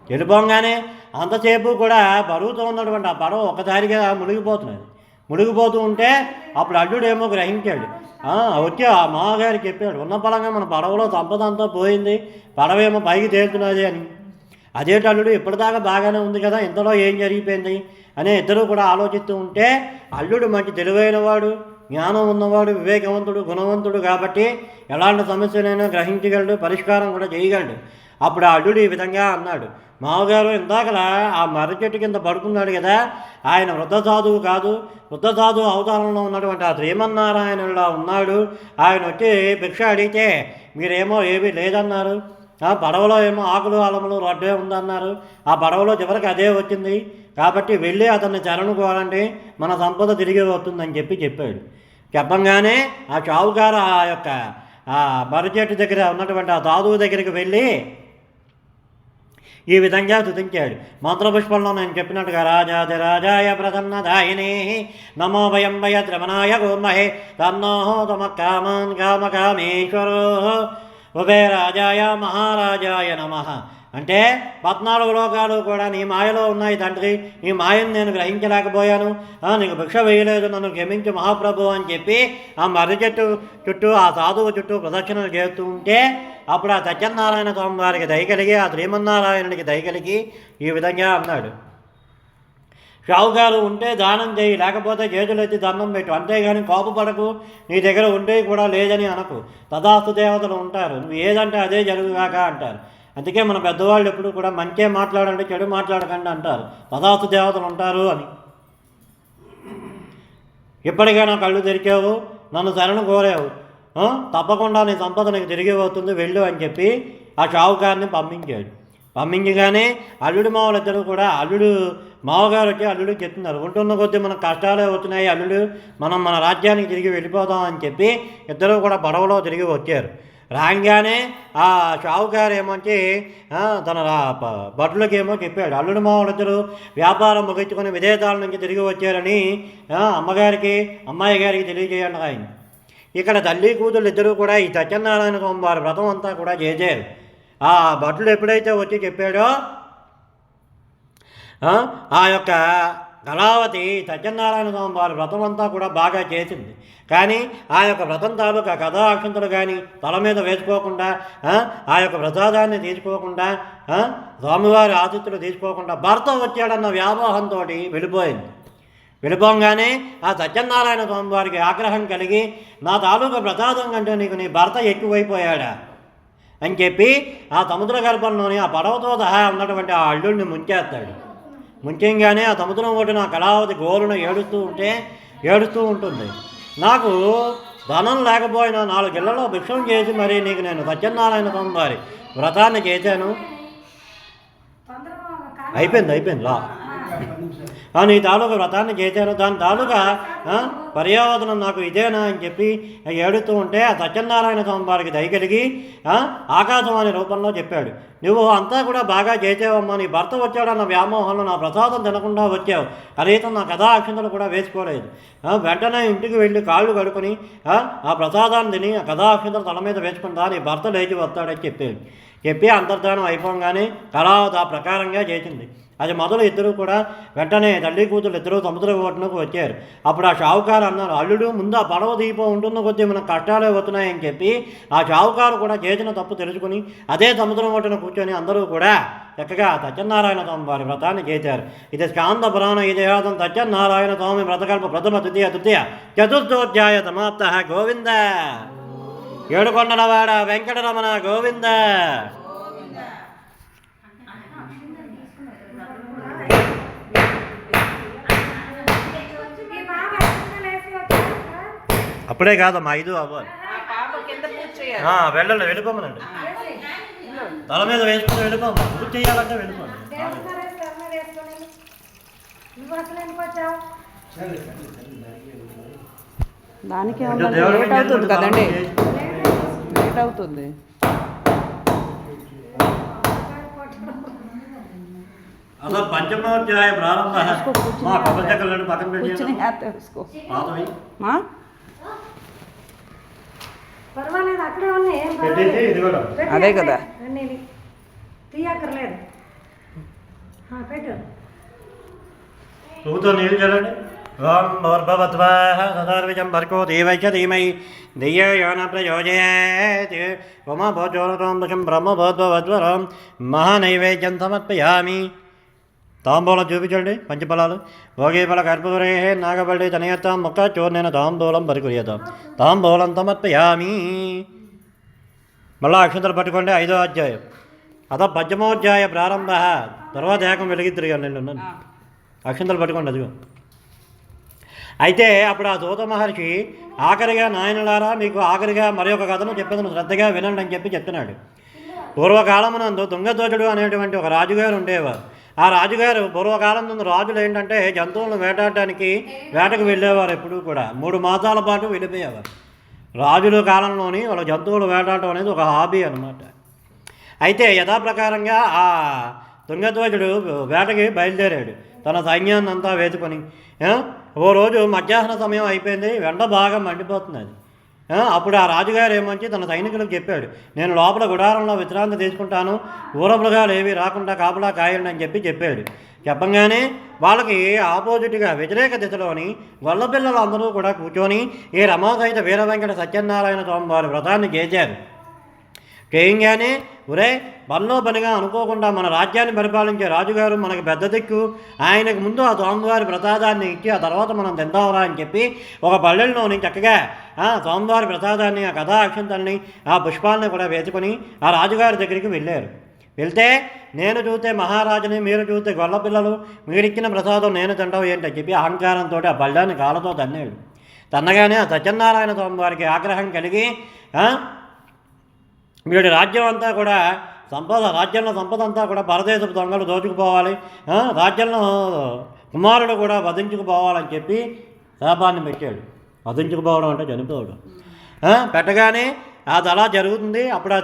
వెళ్ళిపోగానే అంతసేపు కూడా బరువుతో ఉన్నటువంటి ఆ పడవ ఒకసారిగా మునిగిపోతూ ఉంటే అప్పుడు అల్లుడు ఏమో గ్రహించాడు. వచ్చి ఆ మామగారికి చెప్పాడు, ఉన్న పలంగా మన పడవలో సంపద అంతా పోయింది, పడవేమో పైకి తేలుతున్నది అని. అదేటి అల్లుడు ఇప్పటిదాకా బాగానే ఉంది కదా, ఇంతలో ఏం జరిగిపోయింది అని ఇద్దరు కూడా ఆలోచిస్తూ ఉంటే అల్లుడు మంచి తెలివైనవాడు, జ్ఞానం ఉన్నవాడు, వివేకవంతుడు, గుణవంతుడు కాబట్టి ఎలాంటి సమస్యలైనా గ్రహించగలడు, పరిష్కారం కూడా చేయగలడు. అప్పుడు ఆ అల్లుడు ఈ విధంగా అన్నాడు, మామగారు ఇందాకలా ఆ మర్రి చెట్టు కింద పడుకున్నాడు కదా, ఆయన వృద్ధ సాధువు కాదు, వృద్ధ సాధువు అవతారంలో ఉన్నటువంటి ఆ శ్రీమన్నారాయణులా ఉన్నాడు. ఆయన వచ్చి భిక్ష అడిగితే మీరేమో ఏమీ లేదన్నారు, ఆ పడవలో ఏమో ఆకులు అలములు రొడ్డే ఉందన్నారు, ఆ పడవలో చివరికి అదే వచ్చింది, కాబట్టి వెళ్ళి అతన్ని శరణుకోవాలంటే మన సంపద తిరిగి వస్తుందని చెప్పాడు. చెప్పంగానే ఆ షావుకారు ఆ యొక్క ఆ మర్రి చెట్టు దగ్గర ఉన్నటువంటి ఆ సాధువు దగ్గరికి వెళ్ళి ఈ విధంగా స్తుతించాడు. మంత్రపుష్పంలో నేను చెప్పినట్టుగా రాజాయ ప్రసన్నదాయినే నమో వయం వయ త్రమణాయ గోమహే తన్నో తమ కామాన్ కామకామేశ్వరో ఉభయ రాజాయ మహారాజాయ నమః. అంటే 14 లోకాలు కూడా నీ మాయలో ఉన్నాయి తండ్రి, నీ మాయను నేను గ్రహించలేకపోయాను, నీకు భిక్ష వేయలేదు, నన్ను క్షమించు మహాప్రభు అని చెప్పి ఆ మర్రి చెట్టు చుట్టూ ఆ సాధువు చుట్టూ ప్రదక్షిణలు చేస్తూ ఉంటే అప్పుడు ఆ సత్యనారాయణ స్వామి వారికి దయ కలిగి ఆ శ్రీమన్నారాయణుడికి దయ కలిగి ఈ విధంగా అన్నాడు, షావుకారు ఉంటే దానం చేయి, లేకపోతే చేతులెత్తి దండం పెట్టు, అంతేగాని కోపపడకు, నీ దగ్గర ఉంటే కూడా లేదని అనకు, తదాస్తు దేవతలు ఉంటారు, నువ్వు ఏదంటే అదే జరుగుగాక అంటారు. అందుకే మన పెద్దవాళ్ళు ఎప్పుడు కూడా మంచే మాట్లాడండి చెడు మాట్లాడకండి అంటారు, తదాస్తు దేవతలు ఉంటారు అని. ఇప్పటికైనా కళ్ళు తెరిచావు, నన్ను శరణు కోరావు, తప్పకుండా నీ సంపద నీకు తిరిగి అవుతుంది, వెళ్ళు అని చెప్పి ఆ షావుకారిని పంపించాడు. పంపించగానే అల్లుడు మావలిద్దరూ కూడా, అల్లుడు మావగారు వచ్చి అల్లుడు చెప్తున్నారు, ఉంటున్న కొద్దీ మనకు కష్టాలే వచ్చినాయి అల్లుడు, మనం మన రాజ్యానికి తిరిగి వెళ్ళిపోదాం అని చెప్పి ఇద్దరూ కూడా పడవలో తిరిగి వచ్చారు. రాగానే ఆ షావుకారు ఏమొచ్చి తన భటులకేమో చెప్పాడు, అల్లుడు మావలిద్దరూ వ్యాపారం ముగించుకొని విదేశాల నుంచి తిరిగి వచ్చారని అమ్మగారికి అమ్మాయి గారికి తెలియజేయండి ఆయన. ఇక్కడ తల్లి కూతుళ్ళు ఇద్దరూ కూడా ఈ సత్యనారాయణ స్వామి వారి వ్రతం అంతా కూడా చేశారు. ఆ భటులు ఎప్పుడైతే వచ్చి చెప్పాడో ఆ యొక్క కళావతి సత్యనారాయణ స్వామి వారి వ్రతం అంతా కూడా బాగా చేసింది. కానీ ఆ యొక్క వ్రతం తాలూకా కథా అక్షంతలు కానీ తల మీద వేసుకోకుండా, ఆ యొక్క ప్రసాదాన్ని తీసుకోకుండా, స్వామివారి ఆతిథ్యులు తీసుకోకుండా భర్త వచ్చాడన్న వ్యామోహంతో వెళ్ళిపోయింది. వెళ్ళిపోగానే ఆ సత్యనారాయణ స్వామి వారికి ఆగ్రహం కలిగి, నా తాలూకా ప్రసాదం కంటే నీకు నీ భర్త ఎక్కువైపోయాడా అని చెప్పి ఆ సముద్ర గర్భంలోని ఆ పడవతో సహా ఉన్నటువంటి ఆ అల్లుడిని ముంచేస్తాడు. ముంచంగానే ఆ సముద్రం ఒడ్డున కళావతి గోరును ఏడుస్తూ ఉంటుంది, నాకు ధనం లేకపోయినా 4 ఇళ్లలో భిక్షం చేసి మరి నీకు నేను సత్యనారాయణ స్వామి వారి వ్రతాన్ని చేశాను, అయిపోయింది లా నీ తాలూకా వ్రతాన్ని చేశాను, దాని తాలూకా పర్యావరణం నాకు ఇదేనా అని చెప్పి ఏడుతూ ఉంటే ఆ సత్యనారాయణ స్వామి వారికి దయ కలిగి ఆకాశవాణి రూపంలో చెప్పాడు, నువ్వు అంతా కూడా బాగా చేసావమ్మా, నీ భర్త వచ్చాడన్న వ్యామోహంలో నా ప్రసాదం తినకుండా వచ్చావు, కనీసం నా కథా అక్షంతలు కూడా వేసుకోలేదు, వెంటనే ఇంటికి వెళ్ళి కాళ్ళు కడుకొని ఆ ప్రసాదాన్ని తిని ఆ కథా అక్షంతలు తల మీద వేసుకుంటా నీ భర్త లేచి వస్తాడని చెప్పి అంతర్ధానం అయిపోగానే కళావతి ఆ ప్రకారంగా చేసింది. అది మొదలు ఇద్దరు కూడా వెంటనే తల్లి కూతురు ఇద్దరు సముద్ర ఒడ్డునకు వచ్చారు. అప్పుడు ఆ షావుకారు అన్నారు, అల్లుడు ముందు ఆ పడవ దీపం ఉంటున్న కొద్దీ మనకు కష్టాలే వస్తున్నాయని చెప్పి ఆ షావుకారు కూడా చేసిన తప్పు తెలుసుకుని అదే సముద్రం ఒడ్డున కూర్చొని అందరూ కూడా చక్కగా సత్యనారాయణ స్వామి వారి వ్రతాన్ని చేశారు. ఇది స్కాంద పురాణ ఇతిహాసం సత్యనారాయణ స్వామి వ్రతకల్ప ప్రథమ తృతీయ చతుర్థోధ్యాయ సమాప్త. గోవింద ఏడుకొండలవాడ వెంకటరమణ గోవింద. అప్పుడే కాదమ్మా 5 అవ్వాలి, వెళ్ళిపోమనండి, తల మీద వేసుకుని వెళ్ళిపోమ్మా, పూజ చేయాలంటే వెళ్ళిపోండి. దానికి లేట్ అవుతుంది కదండి, లేట్ అవుతుంది. అసలు పంచమోధ్యాయ ప్రారంభ కొబ్బరి చెక్కలు పక్కన పెట్టి పర్వాలేదు, అక్కడే ఉన్నాయి, అదే కదా తీయక్కర్లేదు, పెట్టు. తూతో నీళ్ళు చల్లండి. ఓం భోర్భవత్వాః సదార్విజం భర్గో దేవైచ ధీమహి ధియో యో న ప్రచోదయాత్. ఉమా భోజోరం దశం బ్రహ్మ భోద్భవద్వరం మహానైవేద్యం సమర్పయామి. తాంబూలం చూపించండి, పంచఫలాలు. భోగీఫల కర్పూరే నాగబల్లి తనయత్తాం ముఖ చూర్ణేన తాంబూలం పరికుర్యతాం. తాంబూలం సమర్పయామి. మళ్ళా అక్షంతలు పట్టుకోండి. 5వ అధ్యాయం అత పంచమోధ్యాయ ప్రారంభ. తర్వాత ఏకం వెలిగిద్దరు కానీ నేను ఉన్నాను. అక్షంతలు పట్టుకోండి. అదిగో అయితే అప్పుడు ఆ దూత మహర్షి ఆఖరిగా నాయనలారా మీకు ఆఖరిగా మరి ఒక కథను చెప్పేదను శ్రద్ధగా వినండి అని చెప్పి చెప్తున్నాడు. పూర్వకాలమునందు తుంగధ్వజుడు అనేటువంటి ఒక రాజుగారు ఉండేవారు. ఆ రాజుగారు పూర్వకాలం నుండి రాజులు ఏంటంటే జంతువులను వేటాడటానికి వేటకు వెళ్ళేవారు. ఎప్పుడూ కూడా 3 మాసాల పాటు వెళ్ళిపోయేవారు. రాజుల కాలంలోని వాళ్ళ జంతువులు వేటాడటం అనేది ఒక హాబీ అనమాట. అయితే యథాప్రకారంగా ఆ తుంగధ్వజుడు వేటకి బయలుదేరాడు తన సైన్యాన్ని అంతా వేసుకొని. ఓ రోజు మధ్యాహ్న సమయం అయిపోయింది, ఎండ బాగా మండిపోతున్నది. అప్పుడు ఆ రాజుగారు ఏమంచి తన సైనికులకు చెప్పాడు, నేను లోపల గుడారంలో విశ్రాంతి తీసుకుంటాను, ఊరమృగాలు ఏవి రాకుండా కాపలా కాయండి అని చెప్పాడు. చెప్పంగానే వాళ్ళకి ఆపోజిట్గా వ్యతిరేక దిశలోని గొల్లపిల్లలు అందరూ కూడా కూర్చొని ఈ రమాసహిత వీర వెంకట సత్యనారాయణ స్వామి వారి వ్రతాన్ని చేశారు. చేయంగానే ఒరే పనిలో పనిగా అనుకోకుండా మన రాజ్యాన్ని పరిపాలించే రాజుగారు మనకి పెద్ద దిక్కు, ఆయనకు ముందు ఆ స్వామివారి ప్రసాదాన్ని ఇచ్చి ఆ తర్వాత మనం తిందాంరా అని చెప్పి ఒక పల్లెల్లోని చక్కగా స్వామివారి ప్రసాదాన్ని, ఆ కథా అక్షంతల్ని, ఆ పుష్పాలని కూడా వేసుకొని ఆ రాజుగారి దగ్గరికి వెళ్ళారు. వెళ్తే నేను చూస్తే మహారాజుని, మీరు చూస్తే గొల్లపిల్లలు, మీరిచ్చిన ప్రసాదం నేను తింటావు ఏంటని చెప్పి అహంకారంతో ఆ పళ్ళాన్ని కాళ్ళతో తన్నాడు. తన్నగానే ఆ సత్యనారాయణ స్వామి వారికి ఆగ్రహం కలిగి వీడి రాజ్యం అంతా కూడా రాజ్యంలో సంపద అంతా కూడా పరదేశపు దొంగలు దోచుకుపోవాలి, రాజ్యంలో కుమారుడు కూడా వధించుకుపోవాలని చెప్పి శాపాన్ని పెట్టాడు. వధించుకుపోవడం అంటే చనిపోవడం. పెట్టగానే అది అలా జరుగుతుంది. అప్పుడు ఆ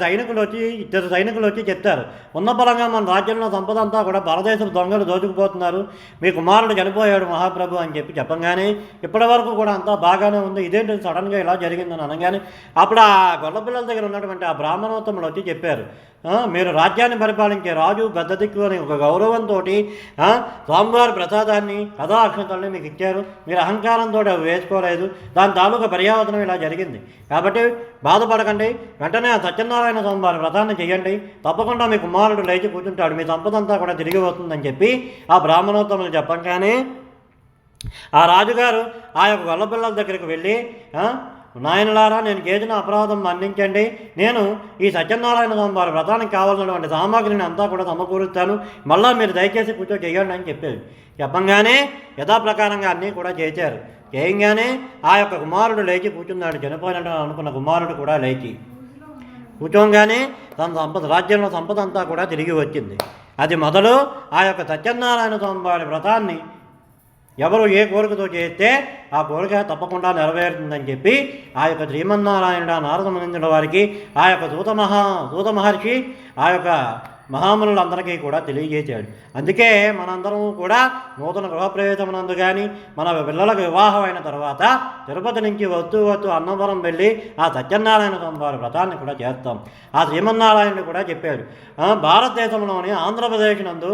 ఇద్దరు సైనికులు వచ్చి చెప్తారు, ఉన్న బలంగా మన రాజ్యంలో సంపద అంతా కూడా పరదేశపు దొంగలు దోచుకుపోతున్నారు, మీ కుమారుడు చనిపోయాడు మహాప్రభు అని చెప్పంగానే ఇప్పటి వరకు కూడా అంతా బాగానే ఉంది, ఇదేంటి సడన్గా ఇలా జరిగిందని అనగానే అప్పుడు ఆ గొల్లపిల్లల దగ్గర ఉన్నటువంటి ఆ బ్రాహ్మణోత్తములు వచ్చి చెప్పారు, మీరు రాజ్యాన్ని పరిపాలించే రాజు పెద్ద దిక్కు అని ఒక గౌరవంతో స్వామివారి ప్రసాదాన్ని, కథా అక్షంతల్ని మీకు ఇచ్చారు, మీరు అహంకారంతో అవి వేసుకోలేదు, దాని తాలూకా పర్యావరణం ఇలా జరిగింది, కాబట్టి బాధపడకండి, వెంటనే ఆ సత్యనారాయణ స్వామివారి వ్రతాన్ని చేయండి, తప్పకుండా మీ కుమారుడు లేచి కూర్చుంటాడు, మీ సంపదంతా కూడా తిరిగి వస్తుందని చెప్పి ఆ బ్రాహ్మణోత్తములు చెప్పంగానే ఆ రాజుగారు ఆ యొక్క గొల్లపిల్లల దగ్గరికి వెళ్ళి, నాయనలారా నేను చేసిన అపరాధం మన్నించండి, నేను ఈ సత్యనారాయణ స్వామి వారి వ్రతానికి కావాల్సినటువంటి సామాగ్రిని అంతా కూడా సమకూరుస్తాను, మళ్ళీ మీరు దయచేసి కూర్చో చేయండి అని చెప్పారు. చెప్పంగానే యథాప్రకారంగా అన్నీ కూడా చేశారు. చేయంగానే ఆ యొక్క కుమారుడు లేచి కూర్చున్నాడు. చనిపోయినట్టు అనుకున్న కుమారుడు కూడా లేచి కూర్చోగానే తన రాజ్యంలో సంపద అంతా కూడా తిరిగి వచ్చింది. అది మొదలు ఆ యొక్క సత్యనారాయణ స్వామి వారి వ్రతాన్ని ఎవరు ఏ కోరికతో చేస్తే ఆ కోరిక తప్పకుండా నెరవేరుతుందని చెప్పి ఆ యొక్క శ్రీమన్నారాయణ నారద మునీంద్రుల వారికి ఆ యొక్క దూత మహర్షి ఆ యొక్క మహామునులందరికీ కూడా తెలియజేశాడు. అందుకే మనందరం కూడా నూతన గృహప్రవేశమునందు కానీ మన పిల్లలకు వివాహం అయిన తర్వాత తిరుపతి నుంచి వస్తూ అన్నవరం వెళ్ళి ఆ సత్యనారాయణ స్వామి వారి వ్రతాన్ని కూడా చేస్తాం. ఆ శ్రీమన్నారాయణుడు కూడా చెప్పాడు, భారతదేశంలోని ఆంధ్రప్రదేశ్ నందు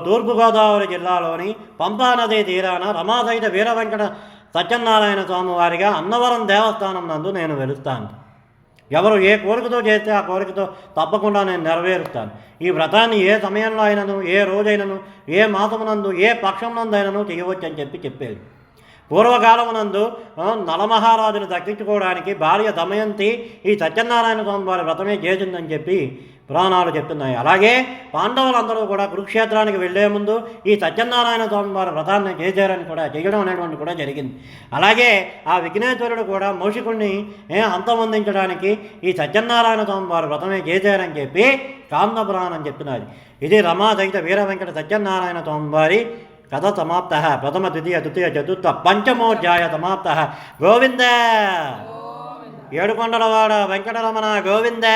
తూర్పుగోదావరి జిల్లాలోని పంపా నదీ తీరాన రమాసహిత వీర వెంకట సత్యనారాయణ స్వామి వారిగా అన్నవరం దేవస్థానం నందు నేను వెలుస్తాను. ఎవరు ఏ కోరికతో చేస్తే ఆ కోరికతో తప్పకుండా నేను నెరవేరుస్తాను. ఈ వ్రతాన్ని ఏ సమయంలో అయినను, ఏ రోజైనను, ఏ మాసమునందు, ఏ పక్షమునందు అయినను చేయవచ్చు అని చెప్పేది. పూర్వకాలమునందు నలమహారాజును దక్కించుకోవడానికి భార్య దమయంతి ఈ సత్యనారాయణ స్వామి వారి వ్రతమే చేసిందని చెప్పి పురాణాలు చెప్తున్నాయి. అలాగే పాండవులందరూ కూడా కురుక్షేత్రానికి వెళ్లే ముందు ఈ సత్యనారాయణ స్వామి వారి వ్రతాన్ని చేశారని కూడా చేయడం అనేటువంటి కూడా జరిగింది. అలాగే ఆ విఘ్నేశ్వరుడు కూడా మౌషికుడిని అంతమొందించడానికి ఈ సత్యనారాయణ స్వామి వారి వ్రతమే చేశారని చెప్పి కామ్న పురాణం చెప్తున్నది. ఇది రమాసహిత వీర వెంకట సత్యనారాయణ స్వామి వారి కథ సమాప్త. ప్రథమ ద్వితీయ తృతీయ చతుర్థ పంచమోధ్యాయ సమాప్త. గోవింద ఏడుకొండలవాడ వెంకటరమణ గోవింద,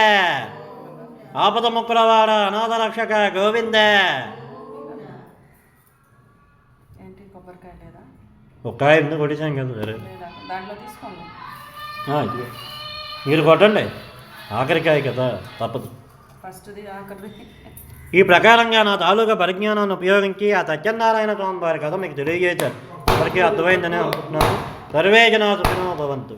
ఆపద ముక్కులవాడ అనాథ రక్షక గోవింద. ఏంటి కొబ్బరికాయ లేదా? ఒక్కాయ ఎందుకు కొట్టేసాం కదా, సరే దాంట్లో తీసుకోండి. మీరు కొట్టండి, ఆఖరికాయ కదా తప్పదు. ఫస్ట్ది ఆఖరిది. ఈ ప్రకారంగా నా తాలూకా పరిజ్ఞానాన్ని ఉపయోగించి ఆ సత్యనారాయణ స్వామి వారి కథ మీకు తెలియజేశారు. ఎవరికి అర్థమైందని అనుకుంటున్నాను. సర్వే జనా సుఖినో భవంతు.